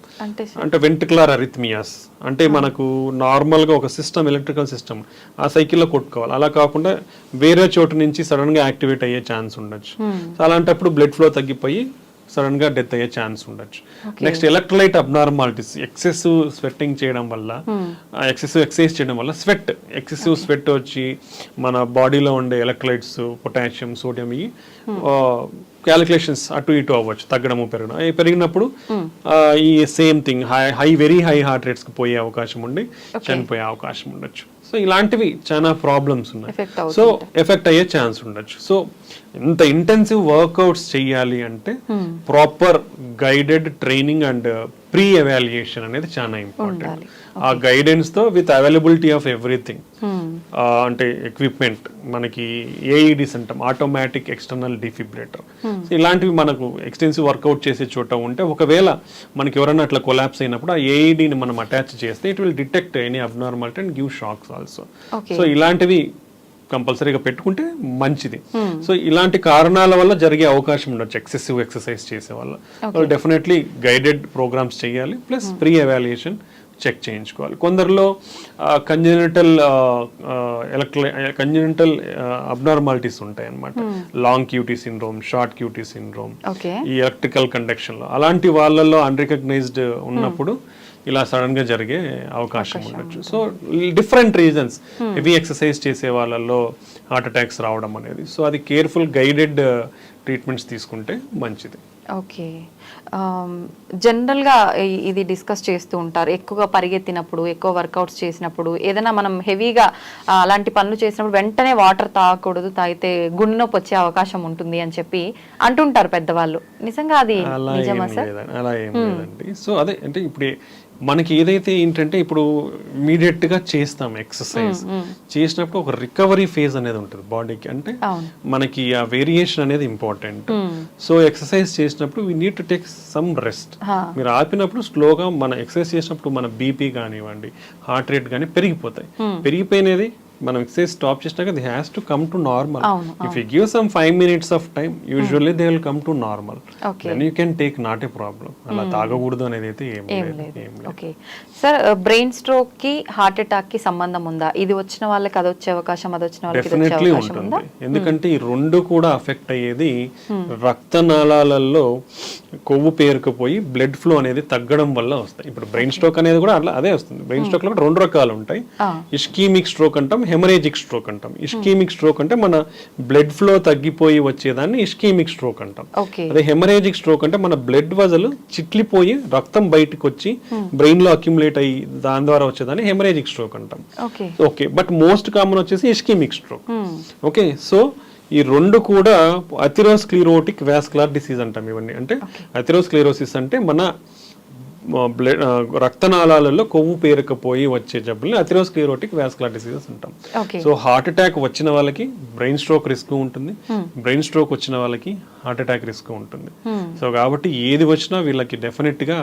అంటే వెంట్రికులర్ అరిథ్మియాస్, అంటే మనకు నార్మల్ గా ఒక సిస్టమ్, ఎలక్ట్రికల్ సిస్టమ్ ఆ సైకిల్లో కొట్టుకోవాలి, అలా కాకుండా వేరే చోటు నుంచి సడన్ గా యాక్టివేట్ అయ్యే ఛాన్స్ ఉండొచ్చు. అలాంటప్పుడు బ్లడ్ ఫ్లో తగ్గిపోయి సడన్ గా డెత్ అయ్యే ఛాన్స్ ఉండొచ్చు. Next electrolyte abnormalities, excessive sweating చేయడం వల్ల, ఎక్సెసివ్ ఎక్సర్సైజ్ చేయడం వల్ల ఎక్సెసివ్ స్వెట్ వచ్చి మన బాడీలో ఉండే ఎలక్ట్రోలైట్స్, పొటాషియం, సోడియం ఈ క్యాలిక్యులేషన్స్ అటు ఇటు అవ్వచ్చు, తగ్గడము పెరగడం. పెరిగినప్పుడు ఈ same thing very high heart rates కి పోయే అవకాశం ఉండి చనిపోయే అవకాశం ఉండొచ్చు. సో ఇలాంటివి చాలా ప్రాబ్లమ్స్ ఉన్నాయి, సో ఎఫెక్ట్ అయ్యే ఛాన్స్ ఉండొచ్చు. సో ఇంత ఇంటెన్సివ్ వర్కౌట్స్ చెయ్యాలి అంటే proper guided training and pre evaluation అనేది చాలా ఇంపార్టెంట్. ఆ గైడెన్స్ తో విత్ అవైలబిలిటీ ఆఫ్ ఎవ్రీథింగ్, అంటే ఎక్విప్మెంట్, మనకి ఏఈడిస్ అంటాం, ఆటోమేటిక్ ఎక్స్టర్నల్ డిఫిబ్రిలేటర్, ఇలాంటివి మనకు ఎక్స్టెన్సివ్ వర్కౌట్ చేసే చోట ఉంటే, ఒకవేళ మనకి ఎవరైనా అట్లా కొలాప్స్ అయినప్పుడు ఆ ఏఈడిని మనం అటాచ్ చేస్తే it will detect any abnormality and give shocks also. So ఇలాంటివి కంపల్సరీగా పెట్టుకుంటే మంచిది. సో ఇలాంటి కారణాల వల్ల జరిగే అవకాశం ఉండొచ్చు ఎక్సెసివ్ ఎక్సర్సైజ్ చేసే వల్ల. డెఫినెట్లీ గైడెడ్ ప్రోగ్రామ్స్ చేయాలి, ప్లస్ ప్రీ ఎవాల్యుయేషన్ చెక్ చేయించుకోవాలి. కొందరిలో కంజెనిటల్ అబ్నార్మాలిటీస్ ఉంటాయి అన్నమాట, long QT syndrome, short QT syndrome, ఈ ఎలక్ట్రికల్ కండక్షన్ లో, అలాంటి వాళ్ళల్లో అన్రికగ్నైజ్డ్ ఉన్నప్పుడు ఇలా సడన్ గా జరిగే అవకాశం ఉండొచ్చు. So different reasons, heavy exercise చేసే వాళ్ళల్లో హార్ట్ అటాక్స్ రావడం అనేది, సో అది కేర్ఫుల్ గైడెడ్ ట్రీట్మెంట్స్ తీసుకుంటే మంచిది. ఓకే, జనరల్గా ఇది డిస్కస్ చేస్తూ ఉంటారు, ఎక్కువగా పరిగెత్తినప్పుడు, ఎక్కువ వర్కౌట్స్ చేసినప్పుడు, ఏదైనా మనం హెవీగా అలాంటి పనులు చేసినప్పుడు వెంటనే వాటర్ తాగకూడదు, తాగితే గుండె నొప్పి వచ్చే అవకాశం ఉంటుంది అని చెప్పి అంటుంటారు పెద్దవాళ్ళు. నిజంగా అది నిజమా సార్? అలా ఏం లేదండి. సో అదే, అంటే ఇప్పుడు మనకి ఏదైతే ఏంటంటే, ఇప్పుడు ఇమీడియట్ గా చేస్తాం ఎక్సర్సైజ్ చేసినప్పుడు ఒక రికవరీ ఫేజ్ అనేది ఉంటుంది బాడీకి, అంటే మనకి ఆ వేరియేషన్ అనేది ఇంపార్టెంట్. సో ఎక్సర్సైజ్ చేసినప్పుడు we need to take some rest. మీరు ఆపినప్పుడు స్లోగా మన ఎక్సర్సైజ్ చేసినప్పుడు మన బీపీ కానివ్వండి, హార్ట్ రేట్ కానీ పెరిగిపోతాయి. పెరిగిపోయినది మనం ఎక్సర్సైజ్ స్టాప్ చేసినాక the has to come to normal. If you give some 5 minutes of time, usually they will come to normal. Then you can take, not a problem. అలా తాగకూడదు అనేది అయితే ఏం లేదు. ఓకే సార్, బ్రెయిన్ స్ట్రోక్ కి హార్ట్ అటాక్ కి సంబంధం ఉందా? ఇది వచ్చిన వాళ్ళకి అది వచ్చే అవకాశం, అది వచ్చిన వాళ్ళకి డెఫినెట్లీ ఉంటుంది. ఎందుకంటే ఈ రెండు కూడా అఫెక్ట్ అయ్యేది రక్తనాళాలలో కొవ్వు పేరుకుపోయి బ్లడ్ ఫ్లో అనేది తగ్గడం వల్ల వస్తాయి. ఇప్పుడు బ్రెయిన్ స్ట్రోక్ అనేది కూడా అట్లా అదే వస్తుంది. బ్రెయిన్ స్ట్రోక్ లో కూడా 2 రకాలు ఉంటాయి. ఇస్కీమిక్ స్ట్రోక్ అంటాం, హెమరేజిక్ స్ట్రోక్ అంటాం. ఇస్కీమిక్ స్ట్రోక్ అంటే మన బ్లడ్ ఫ్లో తగ్గిపోయి వచ్చేదాన్ని ఇస్కీమిక్ స్ట్రోక్ అంటాం. ఓకే. అదే హెమరేజిక్ స్ట్రోక్ అంటే మన బ్లడ్ వజలు చిట్లిపోయి రక్తం బయటకు వచ్చి బ్రెయిన్ లో అక్యుములేట్ అయ్యి దాని ద్వారా వచ్చేదాన్ని హెమరేజిక్ స్ట్రోక్ అంటాం. ఓకే, బట్ మోస్ట్ కామన్ వచ్చేసి ఇస్కీమిక్ స్ట్రోక్. ఓకే, సో ఈ 2 కూడా అథెరోస్క్లెరోటిక్ వాస్కులర్ డిసీజ్ అంటాం. ఇవన్నీ అంటే అథెరోస్క్లెరోసిస్ అంటే మన బ్లడ్ రక్తనాళాలలో కొవ్వు పేరుకపోయి వచ్చే జబ్బుల్ని అథెరోస్క్లెరోటిక్ వాస్కులర్ డిసీజెస్ అంటాం. సో హార్ట్ అటాక్ వచ్చిన వాళ్ళకి బ్రెయిన్ స్ట్రోక్ రిస్క్ ఉంటుంది, బ్రెయిన్ స్ట్రోక్ వచ్చిన వాళ్ళకి హార్ట్ అటాక్ రిస్క్ ఉంటుంది. సో కాబట్టి ఏది వచ్చినా వీళ్ళకి డెఫినెట్ గా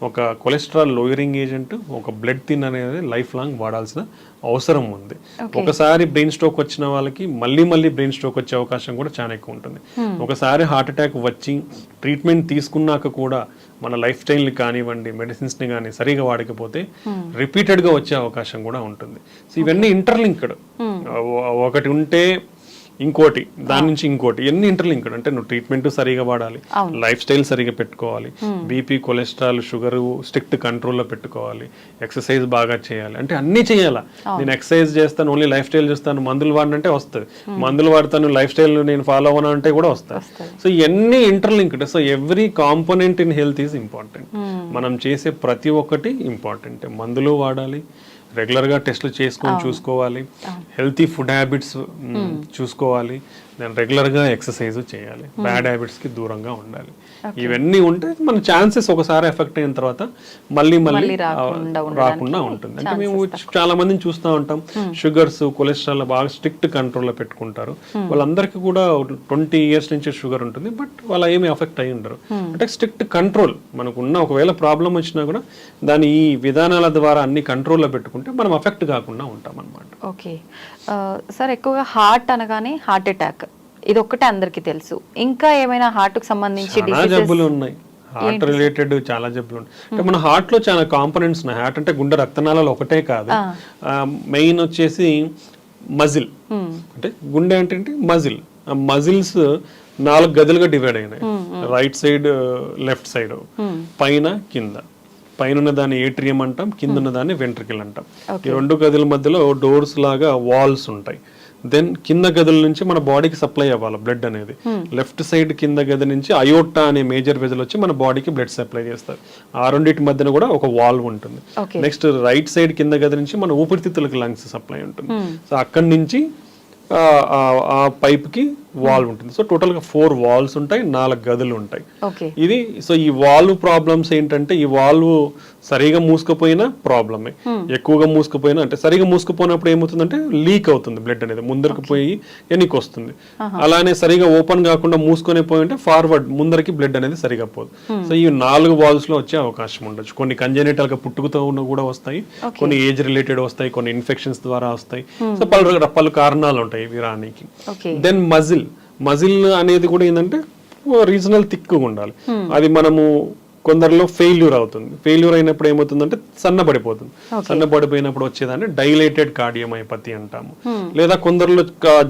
ఒక కొలెస్ట్రాల్ లోయరింగ్ ఏజెంట్, ఒక బ్లడ్ థిన్ అనేది లైఫ్ లాంగ్ వాడాల్సిన అవసరం ఉంది. ఒకసారి బ్రెయిన్ స్ట్రోక్ వచ్చిన వాళ్ళకి మళ్ళీ బ్రెయిన్ స్ట్రోక్ వచ్చే అవకాశం కూడా చాలా ఎక్కువ ఉంటుంది. ఒకసారి హార్ట్ అటాక్ వచ్చి ట్రీట్మెంట్ తీసుకున్నాక కూడా మన లైఫ్ స్టైల్ని కానివ్వండి, మెడిసిన్స్ని కానీ సరిగా వాడకపోతే రిపీటెడ్గా వచ్చే అవకాశం కూడా ఉంటుంది. సో ఇవన్నీ ఇంటర్లింక్డ్, ఒకటి ఉంటే ఇంకోటి, దాని నుంచి ఇంకోటి, ఎన్ని ఇంటర్లింక్డ్. అంటే నువ్వు ట్రీట్మెంట్ సరిగా వాడాలి, లైఫ్ స్టైల్ సరిగా పెట్టుకోవాలి, బీపీ, కొలెస్ట్రాల్, షుగర్ స్ట్రిక్ట్ కంట్రోల్లో పెట్టుకోవాలి, ఎక్సర్సైజ్ బాగా చేయాలి. అంటే అన్ని చేయాలా. నేను ఎక్సర్సైజ్ చేస్తాను, ఓన్లీ లైఫ్ స్టైల్ చేస్తాను, మందులు వాడినంటే వస్తుంది, మందులు వాడతాను, లైఫ్ స్టైల్ నేను ఫాలో అవ్వను అంటే కూడా వస్తుంది. సో ఇవన్నీ interlinked. So every component in health is important. మనం చేసే ప్రతి ఒక్కటి ఇంపార్టెంట్. మందులు వాడాలి, రెగ్యులర్ గా టెస్ట్లు చేసుకొని చూసుకోవాలి, హెల్తీ ఫుడ్ హ్యాబిట్స్ చూసుకోవాలి, నేను రెగ్యులర్ గా ఎక్సర్సైజ్ చేయాలి, బ్యాడ్ హ్యాబిట్స్ కి దూరంగా ఉండాలి. ఇవన్నీ ఉంటే మన ఛాన్సెస్ ఒకసారి ఎఫెక్ట్ అయిన తర్వాత మళ్ళీ రాకుండా ఉంటుంది. అంటే మేము చాలా మందిని చూస్తూ ఉంటాం, షుగర్స్, కొలెస్ట్రాల్ బాగా స్ట్రిక్ట్ కంట్రోల్లో పెట్టుకుంటారు. వాళ్ళందరికీ కూడా 20 years నుంచి షుగర్ ఉంటుంది, బట్ వాళ్ళు ఏమి ఎఫెక్ట్ అయ్యి ఉండరు. అంటే స్ట్రిక్ట్ కంట్రోల్ మనకున్న, ఒకవేళ ప్రాబ్లం వచ్చినా కూడా దాని ఈ విధానాల ద్వారా అన్ని కంట్రోల్లో పెట్టుకుంటే మనం ఎఫెక్ట్ కాకుండా ఉంటాం అన్నమాట. ఓకే సార్, ఎక్కువగా హార్ట్ అనగానే హార్ట్ అటాక్ ఇది ఒక్కటే అందరికి తెలుసు. ఇంకా ఏమైనా హార్ట్ కు సంబంధించి జబ్బులు ఉన్నాయి, హార్ట్ రిలేటెడ్ చాలా జబ్బులు ఉన్నాయి. అంటే మన హార్ట్ లో చాలా కాంపోనెంట్స్ ఉన్నాయి. హార్ట్ అంటే గుండె రక్తనాళాలు ఒకటే కాదు, మెయిన్ వచ్చేసి మజిల్. అంటే గుండె అంటే మజిల్. ఆ మజిల్స్ 4 గదులుగా డివైడ్ అయినాయి, రైట్ సైడ్, లెఫ్ట్ సైడ్, పైన కింద. పైన ఉన్న దాన్ని ఏట్రియం అంటాం, కింద ఉన్న దాన్ని వెంట్రికల్ అంటాం. ఈ 2 గదుల మధ్యలో డోర్స్ లాగా వాల్స్ ఉంటాయి. దెన్ కింద గదుల నుంచి మన బాడీకి సప్లై అవ్వాలి బ్లడ్ అనేది. లెఫ్ట్ సైడ్ కింద గది నుంచి అయోటా అనే మేజర్ వెజల్ వచ్చి మన బాడీకి బ్లడ్ సప్లై చేస్తారు. ఆ రెండింటి మధ్యన కూడా ఒక వాల్వ్ ఉంటుంది. నెక్స్ట్ రైట్ సైడ్ కింద గది నుంచి మన ఊపిరితిత్తులకు లంగ్స్ సప్లై ఉంటుంది. సో అక్కడి నుంచి ఆ పైప్ కి వాల్వ్ ఉంటుంది. సో టోటల్ గా 4 వాల్వ్స్ ఉంటాయి, 4 గదులు ఉంటాయి. ఇది సో ఈ వాల్వ్ ప్రాబ్లమ్స్ ఏంటంటే, ఈ వాల్వ్ సరిగా మూసుకుపోయినా ప్రాబ్లమే, ఎక్కువగా మూసుకుపోయినా, అంటే సరిగా మూసుకుపోయినప్పుడు ఏమవుతుందంటే లీక్ అవుతుంది బ్లడ్ అనేది, ముందరికి పోయి వెనక్కి వస్తుంది. అలానే సరిగా ఓపెన్ కాకుండా మూసుకొని పోయి ఉంటే ఫార్వర్డ్ ముందరికి బ్లడ్ అనేది సరిగా పోదు. సో ఈ 4 వాల్వ్స్ లో వచ్చే అవకాశం ఉండొచ్చు. కొన్ని కంజెనిటల్ గా పుట్టుకతో ఉన్న కూడా వస్తాయి, కొన్ని ఏజ్ రిలేటెడ్ వస్తాయి, కొన్ని ఇన్ఫెక్షన్స్ ద్వారా వస్తాయి. సో పలు కారణాలు ఉంటాయి ఇవి రానికి. దెన్ మజిల్ అనేది కూడా ఏంటంటే రీజనల్ థిక్గా ఉండాలి. అది మనము కొందరిలో ఫెయిల్యూర్ అవుతుంది. ఫెయిల్యూర్ అయినప్పుడు ఏమవుతుందంటే సన్నబడిపోతుంది. సన్నబడిపోయినప్పుడు వచ్చేదాన్ని డైలేటెడ్ కార్డియోమైపతి అంటాము. లేదా కొందరిలో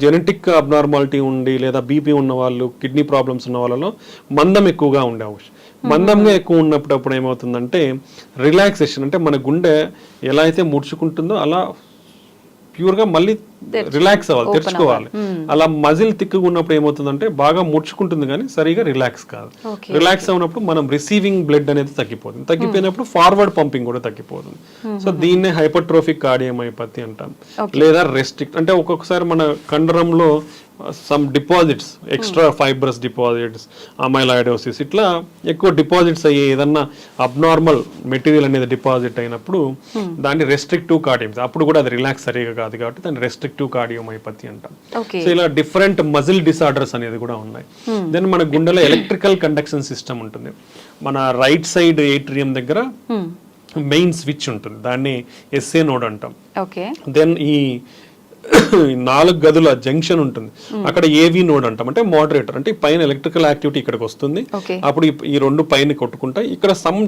జెనెటిక్ అబ్నార్మాలిటీ ఉండి, లేదా బీపీ ఉన్న వాళ్ళు, కిడ్నీ ప్రాబ్లమ్స్ ఉన్న వాళ్ళలో మందం ఎక్కువగా ఉండే అవకాశం. మందంగా ఎక్కువ ఉన్నప్పుడు ఏమవుతుందంటే రిలాక్సేషన్, అంటే మన గుండె ఎలా అయితే ముడుచుకుంటుందో అలా ప్యూర్ గా మళ్ళీ రిలాక్స్ అవ్వాలి, తెరుచుకోవాలి. అలా మజిల్ తిక్కుగా ఉన్నప్పుడు ఏమవుతుందంటే బాగా ముడుచుకుంటుంది కానీ సరిగా రిలాక్స్ కాదు. రిలాక్స్ అయినప్పుడు మనం రిసీవింగ్ బ్లడ్ అనేది తగ్గిపోతుంది. తగ్గిపోయినప్పుడు ఫార్వర్డ్ పంపింగ్ కూడా తగ్గిపోతుంది. సో దీన్నే హైపర్ట్రోఫిక్ కార్డియోమైపతి అంటాం. లేదా రెస్ట్రిక్ట్, అంటే ఒక్కొక్కసారి మన కండరంలో some deposits, extra fibrous deposits, amyloidosis, ఇట్లా ఎక్కువ డిపాజిట్స్ అయ్యే ఏదన్నా అబ్నార్మల్ మెటీరియల్ అనేది డిపాజిట్ అయినప్పుడు దాన్ని రెస్ట్రిక్టివ్ కార్డియోమైపతి, అప్పుడు కూడా అది రిలాక్స్ సరిగా కాదు కాబట్టి దాన్ని రెస్ట్రిక్టివ్ కార్డియోమైపతి అంటాం. సో ఇలా డిఫరెంట్ మజిల్ డిసార్డర్స్ అనేది కూడా ఉన్నాయి. దెన్ మన గుండెలో ఎలక్ట్రికల్ కండక్షన్ సిస్టమ్ ఉంటుంది. మన రైట్ సైడ్ ఏట్రియం దగ్గర మెయిన్ స్విచ్ ఉంటుంది, దాన్ని ఎస్ఏ నోడ్ అంటాం. దెన్ ఈ 4 గదుల జంక్షన్ ఉంటుంది, అక్కడ ఏవి నోడ్ అంటాం, అంటే మోడరేటర్. అంటే పైన ఎలక్ట్రికల్ యాక్టివిటీ ఇక్కడికి వస్తుంది, అప్పుడు ఈ 2 పైన కొట్టుకుంటాయి. ఇక్కడ సమ్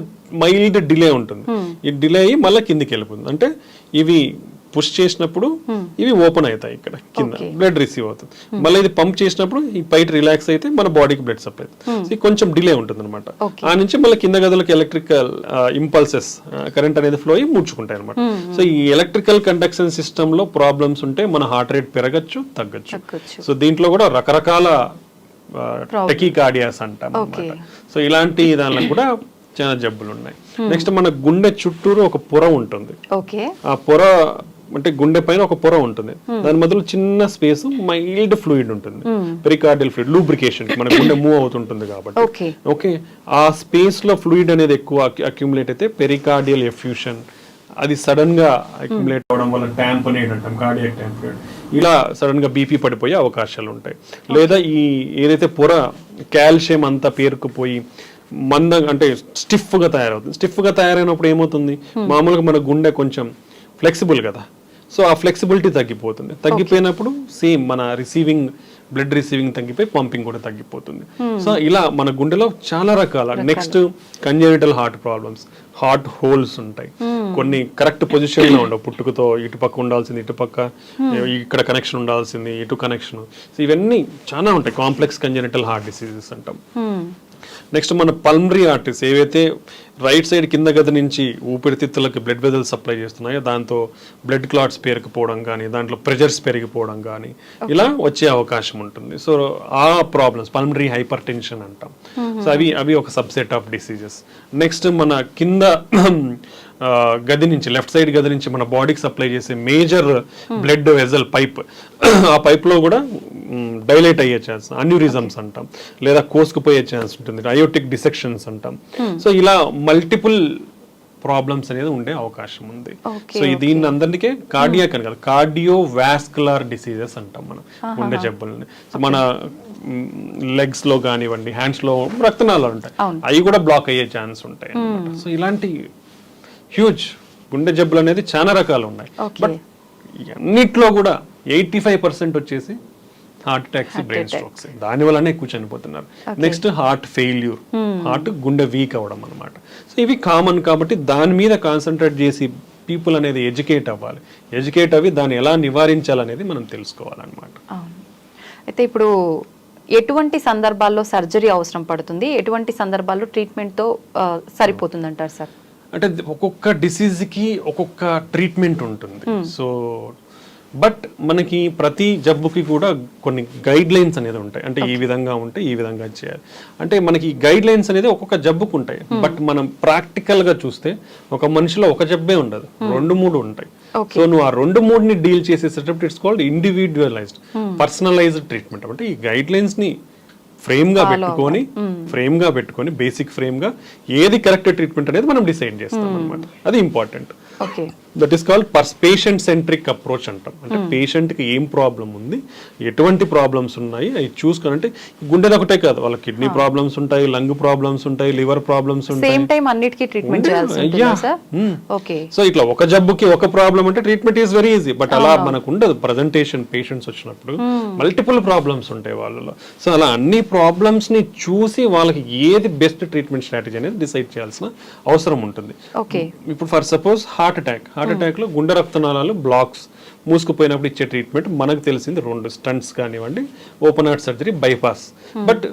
మైల్డ్ డిలే ఉంటుంది, ఈ డిలే అయ్యి మళ్ళీ కిందికి వెళ్ళిపోతుంది. అంటే ఇవి పుష్ చేసినప్పుడు ఇవి ఓపెన్ అవుతాయి ఇక్కడ కింద బ్లడ్ రిసీవ్ అవుతుంది. మళ్ళీ ఇది పంప్ చేసినప్పుడు ఈ పైట్ రిలాక్స్ అయితే మన బాడీకి బ్లడ్ సప్లై అవుతుంది. కొంచెం డిలే ఉంటుంది అనమాట. ఆ నుంచి మళ్ళీ కింద గదులకు ఎలక్ట్రికల్ ఇంపల్సెస్ కరెంట్ అనేది ఫ్లో అయ్యి ముడుచుకుంటాయి అనమాట. సో ఈ ఎలక్ట్రికల్ కండక్షన్ సిస్టమ్ లో ప్రాబ్లమ్స్ ఉంటే మన హార్ట్ రేట్ పెరగచ్చు, తగ్గచ్చు. సో దీంట్లో కూడా రకరకాల టెకికార్డియాస్ అంటాం అన్నమాట. సో ఇలాంటి దానిలో కూడా చాలా జబ్బులు ఉన్నాయి. నెక్స్ట్ మన గుండె చుట్టూరు ఒక పొర ఉంటుంది. ఆ పొర అంటే గుండె పైన ఒక పొర ఉంటుంది, దాని మధ్యలో చిన్న స్పేస్ మైల్డ్ ఫ్లూయిడ్ ఉంటుంది, పెరికార్డియల్ ఫ్లూయిడ్, లూబ్రికేషన్, మన గుండె మూవ్ అవుతుంటుంది కాబట్టి. ఓకే, ఆ స్పేస్ లో ఫ్లూయిడ్ అనేది ఎక్కువ అక్యుములేట్ అయితే పెరికార్డియల్ ఎఫ్యూషన్, అది సడన్ గా అక్యుములేట్ అవడం వల్ల ట్యాంపనేట్ అంటాం, కార్డియాక్ ట్యాంపనేట్, ఇలా సడన్ గా బీపీ పడిపోయే అవకాశాలు ఉంటాయి. లేదా ఈ ఏదైతే పొర కాల్షియం అంతా పేరుకుపోయి మందంగా అంటే స్టిఫ్ గా తయారవుతుంది. స్టిఫ్ గా తయారైనప్పుడు ఏమవుతుంది, మామూలుగా మన గుండె కొంచెం ఫ్లెక్సిబుల్ కదా, సో ఆ ఫ్లెక్సిబిలిటీ తగ్గిపోతుంది. తగ్గిపోయినప్పుడు సేమ్ మన బ్లడ్ రిసీవింగ్ తగ్గిపోయి పంపింగ్ కూడా తగ్గిపోతుంది. సో ఇలా మన గుండెలో చాలా రకాల. Next congenital heart problems, heart holes ఉంటాయి, కొన్ని కరెక్ట్ పొజిషన్ లో ఉండవు, పుట్టుకతో ఇటుపక్క ఉండాల్సింది ఇటుపక్క, ఇక్కడ కనెక్షన్ ఉండాల్సింది ఇటు కనెక్షన్. సో ఇవన్నీ చాలా ఉంటాయి, కాంప్లెక్స్ కంజెనిటల్ హార్ట్ డిసీజెస్ అంటాం. నెక్స్ట్ మన పల్మరీ ఆర్టరీస్ ఏవైతే రైట్ సైడ్ కింద గది నుంచి ఊపిరితిత్తులకు బ్లడ్ వెజల్స్ సప్లై చేస్తున్నాయో దాంతో బ్లడ్ క్లాట్స్ పెరిగిపోవడం కానీ, దాంట్లో ప్రెషర్స్ పెరిగిపోవడం కానీ ఇలా వచ్చే అవకాశం ఉంటుంది. సో ఆ ప్రాబ్లమ్స్ పల్మరీ హైపర్ టెన్షన్ అంటాం. సో అవి ఒక సబ్సెట్ ఆఫ్ డిసీజెస్. నెక్స్ట్ మన కింద గది నుంచి లెఫ్ట్ సైడ్ గది నుంచి మన బాడీకి సప్లై చేసే మేజర్ బ్లడ్ వెజల్ పైప్, ఆ పైప్ లో కూడా డైలేట్ అయ్యే ఛాన్స్, అన్యూరిజమ్స్ అంటాం, లేదా కోసుకుపోయే ఛాన్స్ ఉంటుంది, అయోటిక్ డిసెక్షన్స్ అంటాం. సో ఇలా మల్టిపుల్ ప్రాబ్లమ్స్ అనేది ఉండే అవకాశం ఉంది. సో దీన్ని అందరికీ కార్డియాక్ అని కాదు, కార్డియోవాస్కులర్ డిసీజెస్ అంటాం మనం ఉండే జబ్బులని. సో మన లెగ్స్ లో కానివ్వండి, హ్యాండ్స్ లో రక్తనాళాలు ఉంటాయి, అవి కూడా బ్లాక్ అయ్యే ఛాన్స్ ఉంటాయి అన్నమాట. సో ఇలాంటి హ్యూజ్ గుండె జబ్బులు అనేది చాలా రకాలు ఉన్నాయి. బట్ అన్నిట్లో కూడా 85% వచ్చేసి హార్ట్ అటాక్స్, బ్రెయిన్ స్ట్రోక్స్, దాని వల్లనే ఎక్కువ చనిపోతున్నారు. నెక్స్ట్ హార్ట్ ఫెయిల్యూర్, హార్ట్ గుండె వీక్ అవడం అనమాట. సో ఇవి కామన్ కాబట్టి దాని మీద కాన్సన్ట్రేట్ చేసి పీపుల్ అనేది ఎడ్యుకేట్ అవ్వాలి. ఎడ్యుకేట్ అవి దాన్ని ఎలా నివారించాలనేది మనం తెలుసుకోవాలన్నమాట. అయితే ఇప్పుడు ఎటువంటి సందర్భాల్లో సర్జరీ అవసరం పడుతుంది, ఎటువంటి సందర్భాల్లో ట్రీట్మెంట్తో సరిపోతుంది అంటారు సార్? అంటే ఒక్కొక్క డిసీజ్కి ఒక్కొక్క ట్రీట్మెంట్ ఉంటుంది. సో బట్ మనకి ప్రతి జబ్బుకి కూడా కొన్ని గైడ్ లైన్స్ అనేది ఉంటాయి. అంటే ఈ విధంగా ఉంటే ఈ విధంగా చేయాలి అంటే మనకి గైడ్ లైన్స్ అనేది ఒక్కొక్క జబ్బుకు ఉంటాయి. బట్ మనం ప్రాక్టికల్ గా చూస్తే ఒక మనిషిలో ఒక జబ్బే ఉండదు, 2-3 ఉంటాయి. సో నువ్వు ఆ 2-3ని డీల్ చేసేటప్పుడు ఇట్స్ కాల్డ్ ఇండివిడ్యువలైజ్డ్ పర్సనలైజ్డ్ ట్రీట్మెంట్. అంటే ఈ గైడ్ లైన్స్ ని ఫ్రేమ్ గా పెట్టుకొని బేసిక్ ఫ్రేమ్ గా ఏది కరెక్ట్ ట్రీట్మెంట్ అనేది మనం డిసైడ్ చేస్తాం అనమాట. అది important. That is called patient centric approach అంటాం. అంటే పేషెంట్ కి ఏం ప్రాబ్లం ఉంది, ఎటువంటి ప్రాబ్లమ్స్ ఉన్నాయి అవి చూసుకొని, అంటే గుండెది ఒకటే కాదు, వాళ్ళ కిడ్నీ ప్రాబ్లమ్స్ ఉంటాయి, లంగ్ ప్రాబ్లమ్స్ ఉంటాయి, లివర్ ప్రాబ్లమ్స్ ఉంటాయి. సో ఇట్లా ఒక జబ్బుకి ఒక ప్రాబ్లం అంటే treatment is very easy. But అలా మనకు ఉండదు. ప్రజెంటేషన్ పేషెంట్స్ వచ్చినప్పుడు మల్టిపుల్ ప్రాబ్లమ్స్ ఉంటాయి వాళ్ళలో. సో అలా అన్ని ప్రాబ్లమ్స్ ని చూసి వాళ్ళకి ఏది బెస్ట్ ట్రీట్మెంట్ స్ట్రాటజీ అనేది డిసైడ్ చేయాల్సిన అవసరం ఉంటుంది. ఇప్పుడు ఫర్ సపోజ్ హార్ట్ అటాక్ లో గుండె రక్తనాళాలు బ్లాక్స్ మూసుకుపోయినప్పుడు ఇచ్చే ట్రీట్మెంట్ మనకు తెలిసింది 2 స్టంట్స్ కానివ్వండి, open heart surgery, bypass. But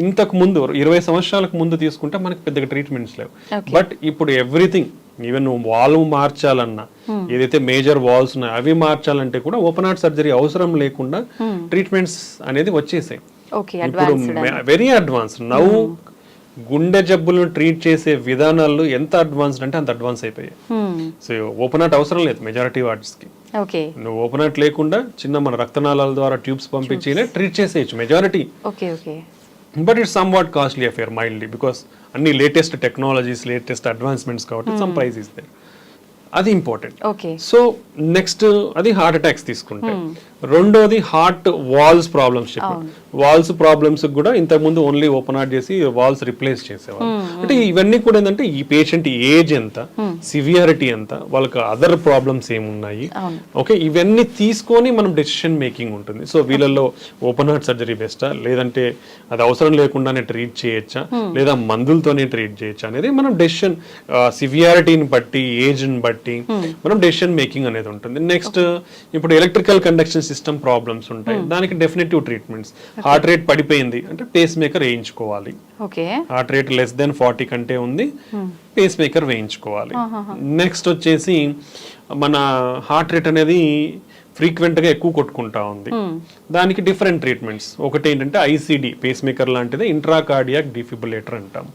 ఇంతకు ముందు 20 సంవత్సరాలకు ముందు తీసుకుంటే మనకి పెద్దగా ట్రీట్మెంట్స్ లేవు. బట్ ఇప్పుడు ఎవ్రీథింగ్, ఈవెన్ వాల్వ్ మార్చాలన్నా, ఏదైతే మేజర్ వాల్స్ ఉన్నాయో అవి మార్చాలంటే కూడా ఓపెన్ హార్ట్ సర్జరీ అవసరం లేకుండా ట్రీట్మెంట్స్ అనేది వచ్చేసాయి. ఇప్పుడు వెరీ అడ్వాన్స్ నౌ. గుండె జబ్బులను ట్రీట్ చేసే విధానాలు ఎంత అడ్వాన్స్డ్ అంటే అంత అడ్వాన్స్ అయిపోయాయి. సో ఓపెన్ హార్ట్ అవసరం లేదు మెజారిటీ వార్డ్స్ కి. నువ్వు ఓపెన్ హార్ట్ లేకుండా చిన్న మన రక్తనాళాల ద్వారా ట్యూబ్స్ పంపించి ట్రీట్ చేసేయచ్చు majority. But it's somewhat costly affair mildly, because అన్ని లేటెస్ట్ టెక్నాలజీస్, లేటెస్ట్ అడ్వాన్స్మెంట్స్ కాబట్టి సమ్ ప్రైస్ ఇస్ దేర్. అది ఇంపార్టెంట్. సో నెక్స్ట్ అది హార్ట్ అటాక్స్ తీసుకుంటే, రెండోది heart valves problems. Valves problems కూడా ఇంతకు ముందు ఓన్లీ ఓపెన్ హార్ట్ చేసి వాల్స్ రిప్లేస్ చేసేవాళ్ళు. అంటే ఇవన్నీ కూడా ఏంటంటే ఈ పేషెంట్ ఏజ్ ఎంత, సివియారిటీ ఎంత, వాళ్ళకి అదర్ ప్రాబ్లమ్స్ ఏమున్నాయి, అవును. ఓకే, ఇవన్నీ తీసుకొని మనం డెసిషన్ మేకింగ్ ఉంటుంది. సో వీళ్ళల్లో ఓపెన్ హార్ట్ సర్జరీ బెస్టా, లేదంటే అది అవసరం లేకుండానే ట్రీట్ చేయొచ్చా, లేదా మందులతోనే ట్రీట్ చేయొచ్చా అనేది మనం డెసిషన్ సివియారిటీని బట్టి, ఏజ్ని బట్టి మనం డెసిషన్ మేకింగ్ అనేది ఉంటుంది. నెక్స్ట్ ఇప్పుడు ఎలక్ట్రికల్ కండక్షన్ సిస్టమ్ ప్రాబ్లమ్స్ ఉంటాయి, దానికి డెఫినెటివ్ ట్రీట్మెంట్స్. హార్ట్ రేట్ పడిపోయింది అంటే పేస్ మేకర్ వేయించుకోవాలి. Okay, heart rate less than 40 కంటే ఉంది, పేస్ మేకర్ వేయించుకోవాలి. నెక్స్ట్ వచ్చేసి మన హార్ట్ రేట్ అనేది ఫ్రీక్వెంట్ గా ఎక్కువ కొట్టుకుంటా ఉంది, దానికి డిఫరెంట్ ట్రీట్మెంట్స్. ఒకటి ఏంటంటే ఐసిడి, పేస్ మేకర్ లాంటిది, ఇంట్రాకార్డియాక్ డిఫిబ్రిలేటర్ అంటాం.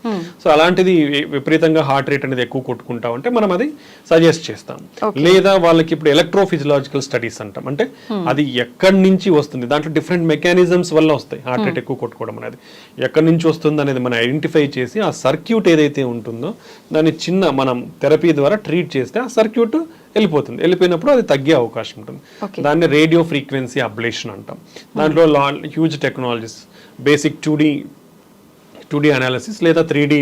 సో అలాంటిది విపరీతంగా హార్ట్ రేట్ అనేది ఎక్కువ కొట్టుకుంటా ఉంటే మనం అది సజెస్ట్ చేస్తాం. లేదా వాళ్ళకి ఇప్పుడు ఎలక్ట్రోఫిజియలాజికల్ స్టడీస్ అంటాం, అంటే అది ఎక్కడి నుంచి వస్తుంది, దాంట్లో డిఫరెంట్ మెకానిజమ్స్ వల్ల వస్తాయి హార్ట్ రేట్ ఎక్కువ కొట్టుకోవడం అనేది. ఎక్కడి నుంచి వస్తుంది అనేది మనం ఐడెంటిఫై చేసి ఆ సర్క్యూట్ ఏదైతే ఉంటుందో దాన్ని చిన్న మనం థెరపీ ద్వారా ట్రీట్ చేస్తే ఆ సర్క్యూట్ వెళ్ళిపోతుంది. వెళ్ళిపోయినప్పుడు అది తగ్గే అవకాశం ఉంటుంది. దాన్ని రేడియో ఫ్రీక్వెన్సీ అబ్లేషన్ అంటాం. దాంట్లో huge technologies, basic 2D analysis లేదా 3D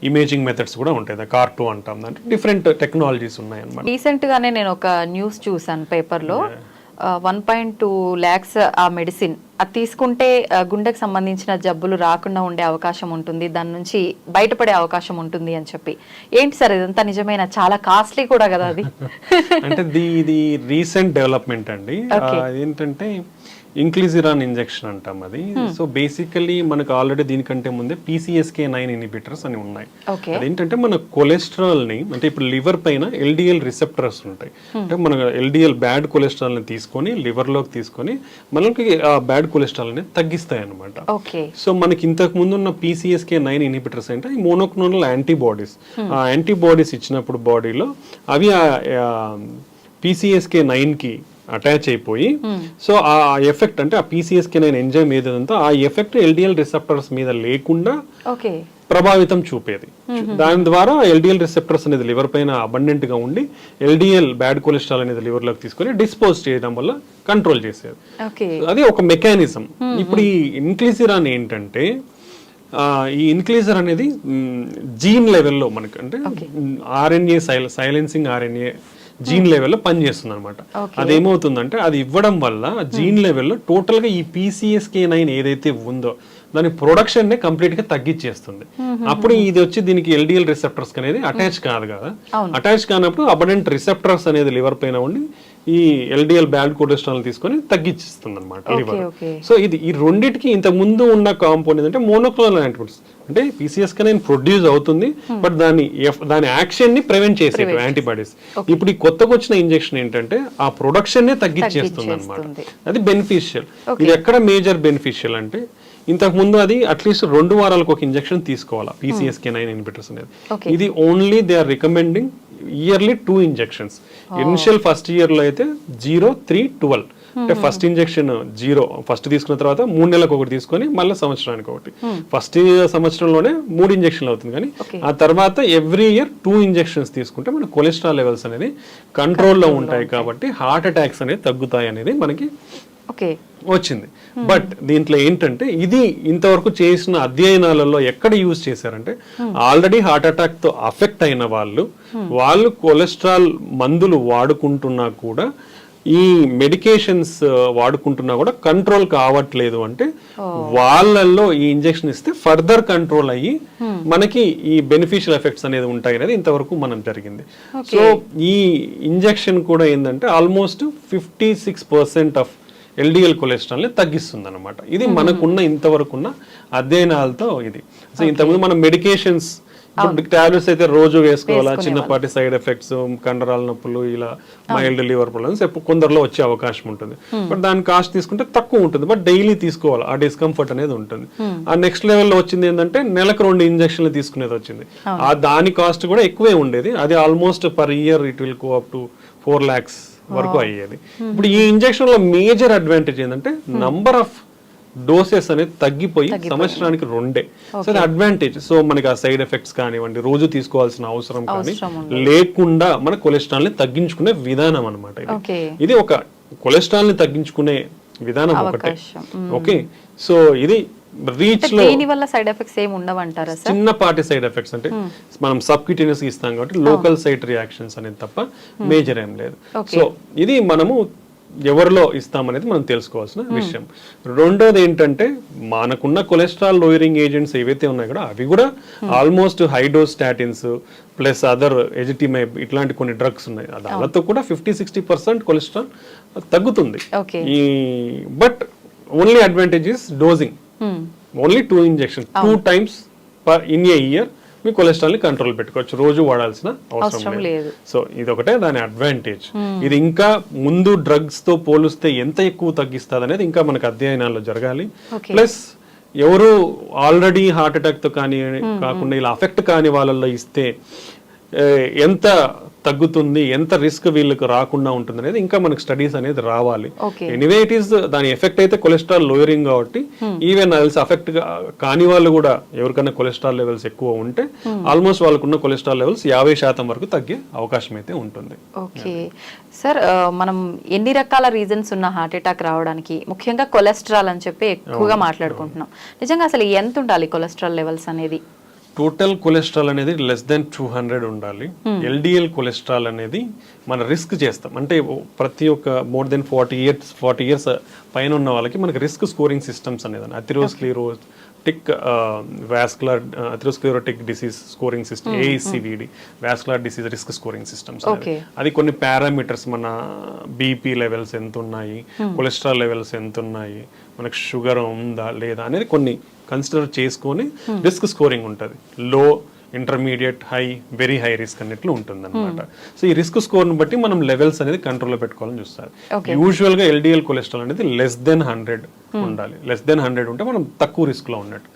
ఇమేజింగ్ మెథడ్స్ కూడా ఉంటాయి, CAR2 అంటాం. దాంట్లో డిఫరెంట్ టెక్నాలజీస్ ఉన్నాయి అన్నమాట. రీసెంట్ గానే నేను ఒక న్యూస్ చూసాను పేపర్లో, 1.2 lakhs ఆ మెడిసిన్ అది తీసుకుంటే గుండెకు సంబంధించిన జబ్బులు రాకుండా ఉండే అవకాశం ఉంటుంది, దాని నుంచి బయటపడే అవకాశం ఉంటుంది అని చెప్పి. ఏంటి సార్ ఇదంతా నిజమైన? చాలా కాస్ట్లీ కూడా కదా అది. అంటే ఇది రీసెంట్ డెవలప్మెంట్ అండి. ఏంటంటే ఇంక్లిజిరాన్ ఇంజెక్షన్ అంటాం అది. సో బేసికలీ మనకు ఆల్రెడీ దీనికంటే ముందే PCSK9 ఇన్హిబిటర్స్ అని ఉన్నాయి. అదేంటంటే మన కొలెస్ట్రాల్ ని, అంటే ఇప్పుడు లివర్ పైన LDL రిసెప్టర్స్ ఉంటాయి, అంటే మన LDL బ్యాడ్ కొలెస్ట్రాల్ ని తీసుకొని లివర్ లోకి తీసుకొని మనకి ఆ బ్యాడ్ కొలెస్ట్రాల్ అనేది తగ్గిస్తాయి అనమాట. సో మనకి ఇంతకు ముందు ఉన్న PCSK9 ఇన్హిబిటర్స్ అంటే ఈ మోనోక్లోనల్ యాంటీబాడీస్. ఆ యాంటీబాడీస్ ఇచ్చినప్పుడు బాడీలో అవి PCSK9 కి అటాచ్ అయిపోయి, సో ఆ ఎఫెక్ట్ అంటే ఆ PCSK9 ఎంజైమ్ ఏదంతా ఆ ఎఫెక్ట్ LDL రిసెప్టర్స్ మీద లేకుండా ప్రభావితం చూపేది. దాని ద్వారా LDL రిసెప్టర్స్ అనేది లివర్ పైన అబండెంట్ గా ఉండి LDL బ్యాడ్ కొలెస్ట్రాల్ అనేది లివర్ లోకి తీసుకొని డిస్పోజ్ చేయడం వల్ల కంట్రోల్ చేసేది. అది ఒక మెకానిజం. ఇప్పుడు ఈ ఇన్క్లిజిరాన్ ఏంటంటే, ఈ ఇన్క్లీజర్ అనేది జీన్ లెవెల్లో మనకి, అంటే RNA సైలెన్సింగ్ RNA జీన్ లెవెల్లో పనిచేస్తుంది అనమాట. అదేమవుతుందంటే అది ఇవ్వడం వల్ల జీన్ లెవెల్లో టోటల్ గా ఈ PCSK9 ఏదైతే ఉందో దాని ప్రొడక్షన్ నే కంప్లీట్ గా తగ్గించేస్తుంది. అప్పుడు ఇది వచ్చి దీనికి LDL రిసెప్టర్స్ అనేది అటాచ్ కాదు కదా. అటాచ్ కానప్పుడు అబడెంట్ రిసెప్టర్స్ అనేది లివర్ పైన ఉండి ఈ LDL బ్యాడ్ కొలెస్ట్రాల్ తీసుకొని తగ్గించేస్తుంది అనమాట లివర్. సో ఇది ఈ రెండింటికి ఇంతకు ముందు ఉన్న కాంపౌండ్ ఏంటంటే మోనోక్లోనల్ యాంటీబాడీస్. అంటే PCSK9 ప్రొడ్యూస్ అవుతుంది, బట్ దాని యాక్షన్ ని ప్రివెంట్ చేసేవి యాంటీబాడీస్. ఇప్పుడు ఈ కొత్తగా వచ్చిన ఇంజెక్షన్ ఏంటంటే ఆ ప్రొడక్షన్ నే తగ్గించేస్తుంది అనమాట. అది బెనిఫిషియల్. ఇది ఎక్కడ మేజర్ బెనిఫిషియల్ అంటే, ఇంతకు ముందు అది అట్లీస్ట్ 2 వారాలకు ఒక ఇంజెక్షన్ తీసుకోవాలా PCSK9 ఇన్హిబిటర్స్ అనేది. ఇది only they are recommending yearly 2 injections. Initial first year లో అయితే 0, 3, 12. అంటే ఫస్ట్ ఇంజెక్షన్ 0 ఫస్ట్ తీసుకున్న తర్వాత 3 నెలలకు ఒకటి తీసుకొని మళ్ళీ సంవత్సరానికి ఒకటి. ఫస్ట్ సంవత్సరంలోనే 3 ఇంజెక్షన్లు అవుతుంది, కానీ ఆ తర్వాత ఎవ్రీ ఇయర్ 2 ఇంజెక్షన్స్ తీసుకుంటే మన కొలెస్ట్రాల్ లెవెల్స్ అనేది కంట్రోల్లో ఉంటాయి, కాబట్టి హార్ట్ అటాక్స్ అనేది తగ్గుతాయి అనేది మనకి వచ్చింది. బట్ దీంట్లో ఏంటంటే ఇది ఇంతవరకు చేసిన అధ్యయనాలలో ఎక్కడ యూజ్ చేశారంటే, ఆల్రెడీ హార్ట్ అటాక్ తో అఫెక్ట్ అయిన వాళ్ళు కొలెస్ట్రాల్ మందులు వాడుకుంటున్నా కూడా, ఈ మెడికేషన్స్ వాడుకుంటున్నా కూడా కంట్రోల్ కావట్లేదు అంటే వాళ్ళల్లో ఈ ఇంజెక్షన్ ఇస్తే ఫర్దర్ కంట్రోల్ అయ్యి మనకి ఈ బెనిఫిషియల్ ఎఫెక్ట్స్ అనేది ఉంటాయి అనేది ఇంతవరకు మనం జరిగింది. సో ఈ ఇంజెక్షన్ కూడా ఏంటంటే ఆల్మోస్ట్ 56% ఆఫ్ LDL కొలెస్ట్రాల్ ని తగ్గిస్తుంది అనమాట. ఇది మనకున్న ఇంతవరకున్న అధ్యయనాలతో ఇది. సో ఇంతకుముందు మనం మెడికేషన్స్ టాబ్లెట్స్ అయితే రోజు వేసుకోవాలా, చిన్నపాటి సైడ్ ఎఫెక్ట్స్, కండరాల నొప్పులు, ఇలా మైల్డ్ లివర్ ప్రాబ్లమ్స్ కొందరిలో వచ్చే అవకాశం ఉంటుంది. బట్ దాని కాస్ట్ తీసుకుంటే తక్కువ ఉంటుంది, బట్ డైలీ తీసుకోవాలి, ఆ డిస్కంఫర్ట్ అనేది ఉంటుంది. ఆ నెక్స్ట్ లెవెల్లో వచ్చింది ఏంటంటే నెలకు 2 ఇంజక్షన్లు తీసుకునేది వచ్చింది. ఆ దాని కాస్ట్ కూడా ఎక్కువే ఉండేది. అది almost per year it will go up to 4 lakhs వరకు అయ్యేది. ఇప్పుడు ఈ ఇంజెక్షన్ లో మేజర్ అడ్వాంటేజ్ ఏంటంటే నంబర్ ఆఫ్ డోసెస్ అనేది తగ్గిపోయి సంవత్సరానికి 2. సో అది అడ్వాంటేజ్. సో మనకి ఆ సైడ్ ఎఫెక్ట్స్ కానివ్వండి, రోజు తీసుకోవాల్సిన అవసరం కానీ లేకుండా మన కొలెస్ట్రాల్ ని తగ్గించుకునే విధానం అనమాట. ఇది ఒక కొలెస్ట్రాల్ ని తగ్గించుకునే విధానం ఒకటే. ఓకే, సో ఇది రీచ్ లో దీని వల్ల సైడ్ ఎఫెక్ట్స్ ఏమి ఉండవంటారా సార్? చిన్నపాటి సైడ్ ఎఫెక్ట్స్ అంటే మనం సబ్క్యూటేనియస్ ఇస్తాం కాబట్టి లోకల్ సైట్ రియాక్షన్స్ అనేది తప్ప మేజర్ ఏం లేదు. సో ఇది మనము ఎవరిలో ఇస్తామనేది మనం తెలుసుకోవాల్సిన విషయం. రెండోది ఏంటంటే మనకున్న కొలెస్ట్రాల్ లోయరింగ్ ఏజెంట్స్ ఏవైతే ఉన్నాయో కూడా అవి కూడా almost high dose statins plus other ezetimibe ఇట్లాంటి కొన్ని డ్రగ్స్ ఉన్నాయి. దానితో కూడా 50-60% కొలెస్ట్రాల్ తగ్గుతుంది. ఈ but only advantage is డోజింగ్. Only 2 injection 2 times in a year me cholesterol ని కంట్రోల్ పెట్టుకోవచ్చు, రోజు వాడాల్సిన అవసరం లేదు. సో ఇది ఒకటే దాని అడ్వాంటేజ్. ఇది ఇంకా ముందు డ్రగ్స్ తో పోలిస్తే ఎంత ఎక్కువ తగ్గిస్తుంది అనేది ఇంకా మనకు అధ్యయనాల్లో జరగాలి. ప్లస్ ఎవరు ఆల్రెడీ హార్ట్ అటాక్ తో కానీ కాకుండా ఇలా అఫెక్ట్ కాని వాళ్ళల్లో ఇస్తే ఎంత తగ్గుతుంది, ఎంత రిస్క్ వీళ్ళకి రాకుండా ఉంటుంది అనేది ఇంకా మనకు స్టడీస్ అనేది రావాలి. ఎనీవే ఇట్ ఈస్ దాని ఎఫెక్ట్ అయితే కొలెస్ట్రాల్ లోయరింగ్ కాబట్టి ఈవెన్ అఫెక్ట్ కాని వాళ్ళు కూడా ఎవరికైనా కొలెస్ట్రాల్ లెవెల్స్ ఎక్కువ ఉంటే ఆల్మోస్ట్ వాళ్ళకున్న కొలెస్ట్రాల్ లెవెల్స్ 50% వరకు తగ్గే అవకాశం అయితే ఉంటుంది. ఓకే సార్, మనం ఎన్ని రకాల రీజన్స్ ఉన్న హార్ట్ అటాక్ రావడానికి ముఖ్యంగా కొలెస్ట్రాల్ అని చెప్పి ఎక్కువగా మాట్లాడుకుంటున్నాం. నిజంగా అసలు ఎంత ఉండాలి కొలెస్ట్రాల్ లెవెల్స్ అనేది? టోటల్ కొలెస్ట్రాల్ అనేది లెస్ దెన్ 200 ఉండాలి. ఎల్డిఎల్ కొలెస్ట్రాల్ అనేది మన రిస్క్ చేస్తాం అంటే ప్రతి ఒక్క మోర్ దెన్ 40 years పైన ఉన్న వాళ్ళకి మనకి రిస్క్ స్కోరింగ్ సిస్టమ్స్ అనేది atherosclerotic atherosclerotic disease scoring system ASCVD vascular disease risk scoring systems. అది కొన్ని పారామీటర్స్ మన బీపీ లెవెల్స్ ఎంత ఉన్నాయి, కొలెస్ట్రాల్ లెవెల్స్ ఎంత ఉన్నాయి, మనకు షుగర్ ఉందా లేదా అనేది కొన్ని కన్సిడర్ చేసుకొని రిస్క్ స్కోరింగ్ ఉంటుంది. లో, intermediate, high, very high risk అన్నట్లు ఉంటుంది అనమాట. సో ఈ రిస్క్ స్కోర్ని బట్టి మనం లెవెల్స్ అనేది కంట్రోల్లో పెట్టుకోవాలని చూస్తారు. యూజువల్ గా ఎల్డిఎల్ కొలెస్ట్రాల్ అనేది లెస్ దెన్ 100 ఉండాలి. లెస్ దెన్ 100 ఉంటే మనం తక్కువ రిస్క్ లో ఉన్నట్టు.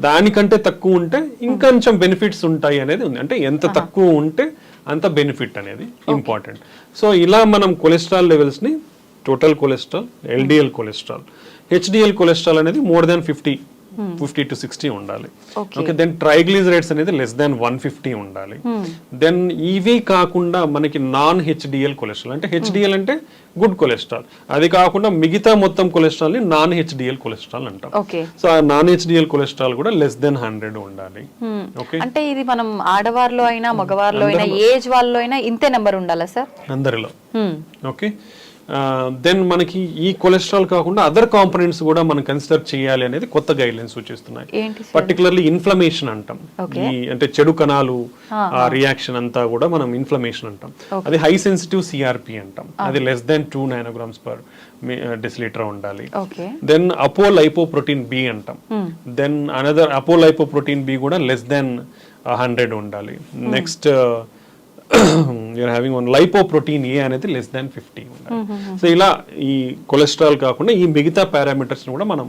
దానికంటే తక్కువ ఉంటే ఇంకొంచెం బెనిఫిట్స్ ఉంటాయి అనేది ఉంది. అంటే ఎంత తక్కువ ఉంటే అంత బెనిఫిట్ అనేది ఇంపార్టెంట్. సో ఇలా మనం కొలెస్ట్రాల్ లెవెల్స్ ని total cholesterol, LDL cholesterol, HDL cholesterol అనేది మోర్ దాన్ 50 to 60 ఉండాలి. ఓకే, దెన్ ట్రైగ్లిజరైడ్స్ అనేది లెస్ దాన్ 150 ఉండాలి. దెన్ ఇవి కాకుండా మనకి నాన్ హెచ్డిఎల్ కొలెస్ట్రాల్ అంటే హెచ్డిఎల్ అంటే గుడ్ కొలెస్ట్రాల్, అది కాకుండా మిగతా మొత్తం కొలెస్ట్రాల్ ని నాన్ హెచ్డిఎల్ కొలెస్ట్రాల్ అంటాం. సో ఆ నాన్ హెచ్డిఎల్ కొలెస్ట్రాల్ కూడా లెస్ దెన్ 100 ఉండాలి. ఓకే, అంటే ఇది మనం ఆడవారిలో అయినా మగవారిలో అయినా ఏజ్ వాళ్ళలో అయినా ఇంతే నెంబర్ ఉండాలా సార్? అందరిలో. ఓకే, దెన్ మనకి ఈ కొలెస్ట్రాల్ కాకుండా అదర్ కాంపోనెంట్స్ కూడా మనం కన్సిడర్ చేయాలి అనేది కొత్త గైడ్ లైన్స్ సూచిస్తున్నాయి. పర్టికులర్లీ ఇన్ఫ్లమేషన్ అంటాం, ఈ అంటే చెడు కణాలు ఆ రియాక్షన్ అంతా కూడా మనం ఇన్ఫ్లమేషన్ అంటాం. అది హై సెన్సిటివ్ సిఆర్పి అంటాం, అది లెస్ దెన్ 2 nanograms/deciliter ఉండాలి. దెన్ అపోలైపోప్రోటీన్ బి అంటాం, దెన్ అనదర్ అపోలైపోప్రోటీన్ బి కూడా లెస్ దెన్ 100 ఉండాలి. Next you're having one lipoprotein A అనేది లెస్ దాన్ 50 ఉండాలి. సో ఇలా ఈ కొలెస్ట్రాల్ కాకుండా ఈ మిగతా పారామీటర్స్ కూడా మనం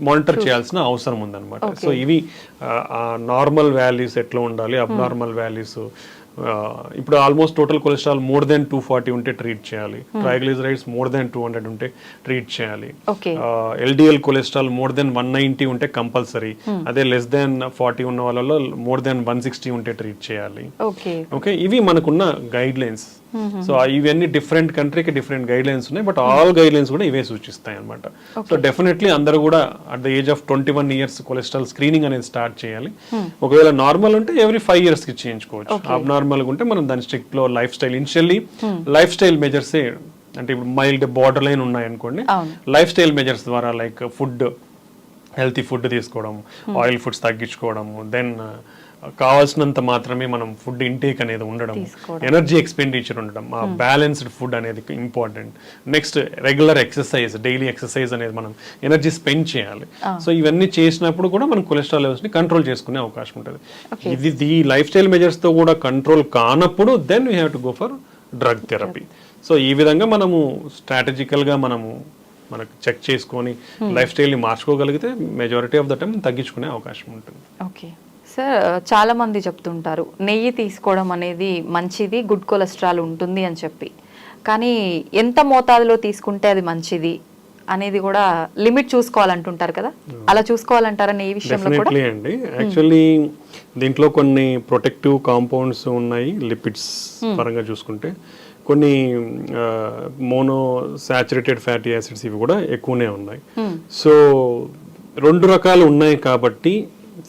మానిటర్ చేయాల్సిన అవసరం ఉందన్నమాట. సో ఇవి నార్మల్ వాల్యూస్ ఎట్లా ఉండాలి, అబ్నార్మల్ వాల్యూస్. ఇప్పుడు almost total cholesterol more than 240 ఉంటే ట్రీట్ చేయాలి, ట్రైగ్లిజరైడ్స్ మోర్ దెన్ 200 ఉంటే ట్రీట్ చేయాలి, ఎల్డిఎల్ కొలెస్ట్రాల్ మోర్ దెన్ 190 ఉంటే కంపల్సరీ, అదే లెస్ దెన్ 40 ఉన్న వాళ్ళలో మోర్ దెన్ 160 ఉంటే ట్రీట్ చేయాలి. ఓకే, ఇవి మనకున్న గైడ్ లైన్స్. సో ఇవన్నీ డిఫరెంట్ కంట్రీకి డిఫరెంట్ గైడ్ లైన్స్ ఉన్నాయి, బట్ ఆల్ గైడ్ లైన్స్ కూడా ఇవే సూచిస్తాయి అనమాట. సో డెఫినెట్లీ అందరూ కూడా at the age of 21 years cholesterol screening అనేది స్టార్ట్ చేయాలి. ఒకవేళ నార్మల్ ఉంటే ఎవ్రీ 5 years కి చేయించుకోవచ్చు. అబ్నార్మల్ గా ఉంటే మనం దాని స్ట్రిక్ట్ లో life style initially life style measures అంటే ఇప్పుడు మైల్డ్ బార్డర్ లైన్ ఉన్నాయి అనుకోండి, లైఫ్ స్టైల్ మెజర్స్ ద్వారా లైక్ ఫుడ్, హెల్తీ ఫుడ్ తీసుకోవడం, ఆయిల్ ఫుడ్స్ తగ్గించుకోవడం, దెన్ కావాల్సినంత మాత్రమే మనం ఫుడ్ ఇంటేక్ అనేది ఉండడం, ఎనర్జీ ఎక్స్పెండిచర్ ఉండడం, బ్యాలెన్స్డ్ ఫుడ్ అనేది important. Next regular exercise, daily exercise అనేది మనం ఎనర్జీ స్పెండ్ చేయాలి. సో ఇవన్నీ చేసినప్పుడు కూడా మనం కొలెస్ట్రాల్ లెవెల్స్ ని కంట్రోల్ చేసుకునే అవకాశం ఉంటుంది. ఇది ఈ లైఫ్ స్టైల్ మెజర్స్ తో కూడా కంట్రోల్ కానప్పుడు then we have to go for drug therapy. So ఈ విధంగా మనము స్ట్రాటజికల్ గా మనము మనకు చెక్ చేసుకొని లైఫ్ స్టైల్ ని మార్చుకోగలిగితే మెజారిటీ ఆఫ్ ద టైం తగ్గించుకునే అవకాశం ఉంటుంది. ఓకే సార్, చాలా మంది చెప్తుంటారు నెయ్యి తీసుకోవడం అనేది మంచిది, గుడ్ కొలెస్ట్రాల్ ఉంటుంది అని చెప్పి, కానీ ఎంత మోతాదులో తీసుకుంటే అది మంచిది అనేది కూడా లిమిట్ చూసుకోవాలంటుంటారు కదా, అలా చూసుకోవాలంటారా నెయ్యి విషయంలో కూడా? డెఫినెట్లీ అండి. యాక్చువల్లీ దీంట్లో కొన్ని ప్రొటెక్టివ్ కాంపౌండ్స్ ఉన్నాయి లిపిడ్స్ పరంగా చూసుకుంటే, కొన్ని మోనో సాచురేటెడ్ ఫ్యాటీ యాసిడ్స్ ఇవి కూడా ఎక్కువనే ఉన్నాయి. సో రెండు రకాలు ఉన్నాయి కాబట్టి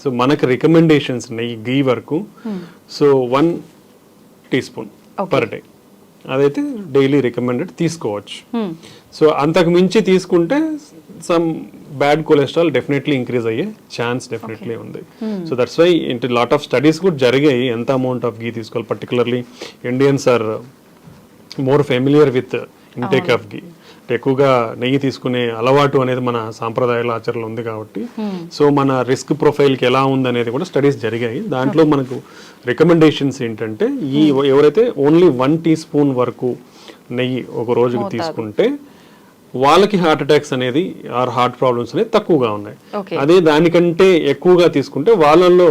సో మనకు రికమెండేషన్స్ ఉన్నాయి ఈ గీ వరకు. సో 1 teaspoon పర్ డే అదైతే డైలీ రికమెండెడ్ తీసుకోవచ్చు. సో అంతకు మించి తీసుకుంటే some bad cholesterol definitely increase అయ్యే ఛాన్స్ డెఫినెట్లీ ఉంది. సో దట్స్ వై ఇంటి లాట్ ఆఫ్ స్టడీస్ కూడా జరిగాయి ఎంత అమౌంట్ ఆఫ్ గీ తీసుకోవాలి. Particularly Indians are more familiar with intake of ghee. ఎక్కువగా నెయ్యి తీసుకునే అలవాటు అనేది మన సాంప్రదాయాల ఆచరణలో ఉంది కాబట్టి సో మన రిస్క్ ప్రొఫైల్కి ఎలా ఉంది అనేది కూడా స్టడీస్ జరిగాయి. దాంట్లో మనకు రికమెండేషన్స్ ఏంటంటే ఈ ఎవరైతే ఓన్లీ 1 teaspoon వరకు నెయ్యి ఒక రోజుకి తీసుకుంటే వాళ్ళకి హార్ట్ అటాక్స్ అనేది ఆర్ హార్ట్ ప్రాబ్లమ్స్ అనేది తక్కువగా ఉన్నాయి. అదే దానికంటే ఎక్కువగా తీసుకుంటే వాళ్ళల్లో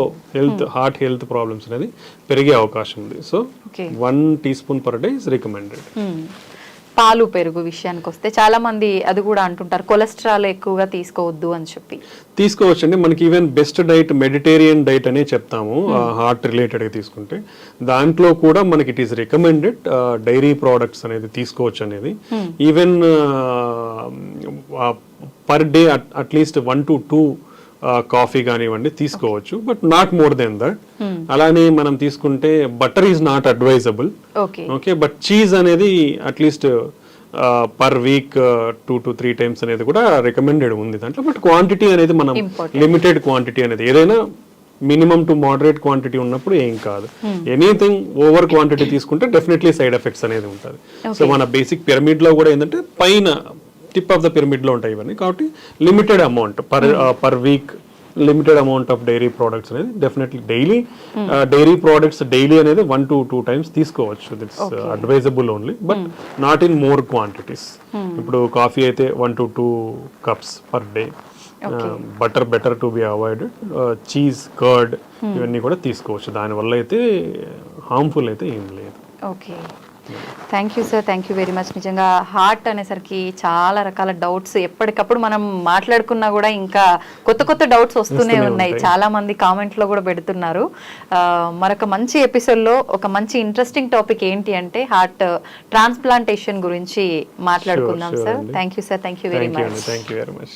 హార్ట్ హెల్త్ ప్రాబ్లమ్స్ అనేది పెరిగే అవకాశం ఉంది. So 1 teaspoon per day is recommended. పాలు పెరుగు విషయానికి వస్తే చాలా మంది అది కూడా అంటుంటారు కొలెస్ట్రాల్ ఎక్కువగా తీసుకోవద్దు అని చెప్పి. తీసుకోవచ్చండి. మనకి even best diet mediterranean diet అనే చెప్తాము హార్ట్ రిలేటెడ్గా తీసుకుంటే. దాంట్లో కూడా మనకి it is recommended dairy products అనేది తీసుకోవచ్చు అనేది. Even per day at least 1 to 2 coffee కానివ్వండి తీసుకోవచ్చు, but not more than that. అలానే మనం తీసుకుంటే butter is not advisable. Okay, but cheese అనేది at least per week 2 to 3 times అనేది కూడా రికమెండెడ్ ఉంది దాంట్లో. బట్ క్వాంటిటీ అనేది మనం లిమిటెడ్ క్వాంటిటీ అనేది ఏదైనా మినిమం టు మోడరేట్ క్వాంటిటీ ఉన్నప్పుడు ఏం కాదు. ఎనీథింగ్ ఓవర్ క్వాంటిటీ తీసుకుంటే డెఫినెట్లీ సైడ్ ఎఫెక్ట్స్ అనేది ఉంటుంది. సో మన బేసిక్ పిరమిడ్ లో కూడా ఏంటంటే పైన టిప్ ఆఫ్ ద పిరమిడ్ లో ఉంటాయి ఇవన్నీ. కాబట్టి limited amount per week limited amount of dairy products అనేది డెఫినెట్లీ డైరీ ప్రోడక్ట్స్ డైలీ అనేది 1 to 2 times తీసుకోవచ్చు. It's advisable only, but not in more quantities. ఇప్పుడు కాఫీ అయితే 1 to 2 cups per day. Butter better to be avoided. Cheese, curd ఇవన్నీ కూడా తీసుకోవచ్చు. దానివల్ల అయితే హార్మ్ఫుల్ అయితే ఏం లేదు. Okay, thank you sir, thank you very much. నిజంగా హార్ట్ అనేసరికి చాలా రకాల డౌట్స్ ఎప్పటికప్పుడు మనం మాట్లాడుకున్నా కూడా ఇంకా కొత్త కొత్త డౌట్స్ వస్తూనే ఉన్నాయి. చాలా మంది కామెంట్లో కూడా పెడుతున్నారు. మరొక మంచి ఎపిసోడ్లో ఒక మంచి ఇంట్రెస్టింగ్ టాపిక్ ఏంటి అంటే హార్ట్ ట్రాన్స్ప్లాంటేషన్ గురించి మాట్లాడుకుందాం sir. Thank you sir, thank you very much.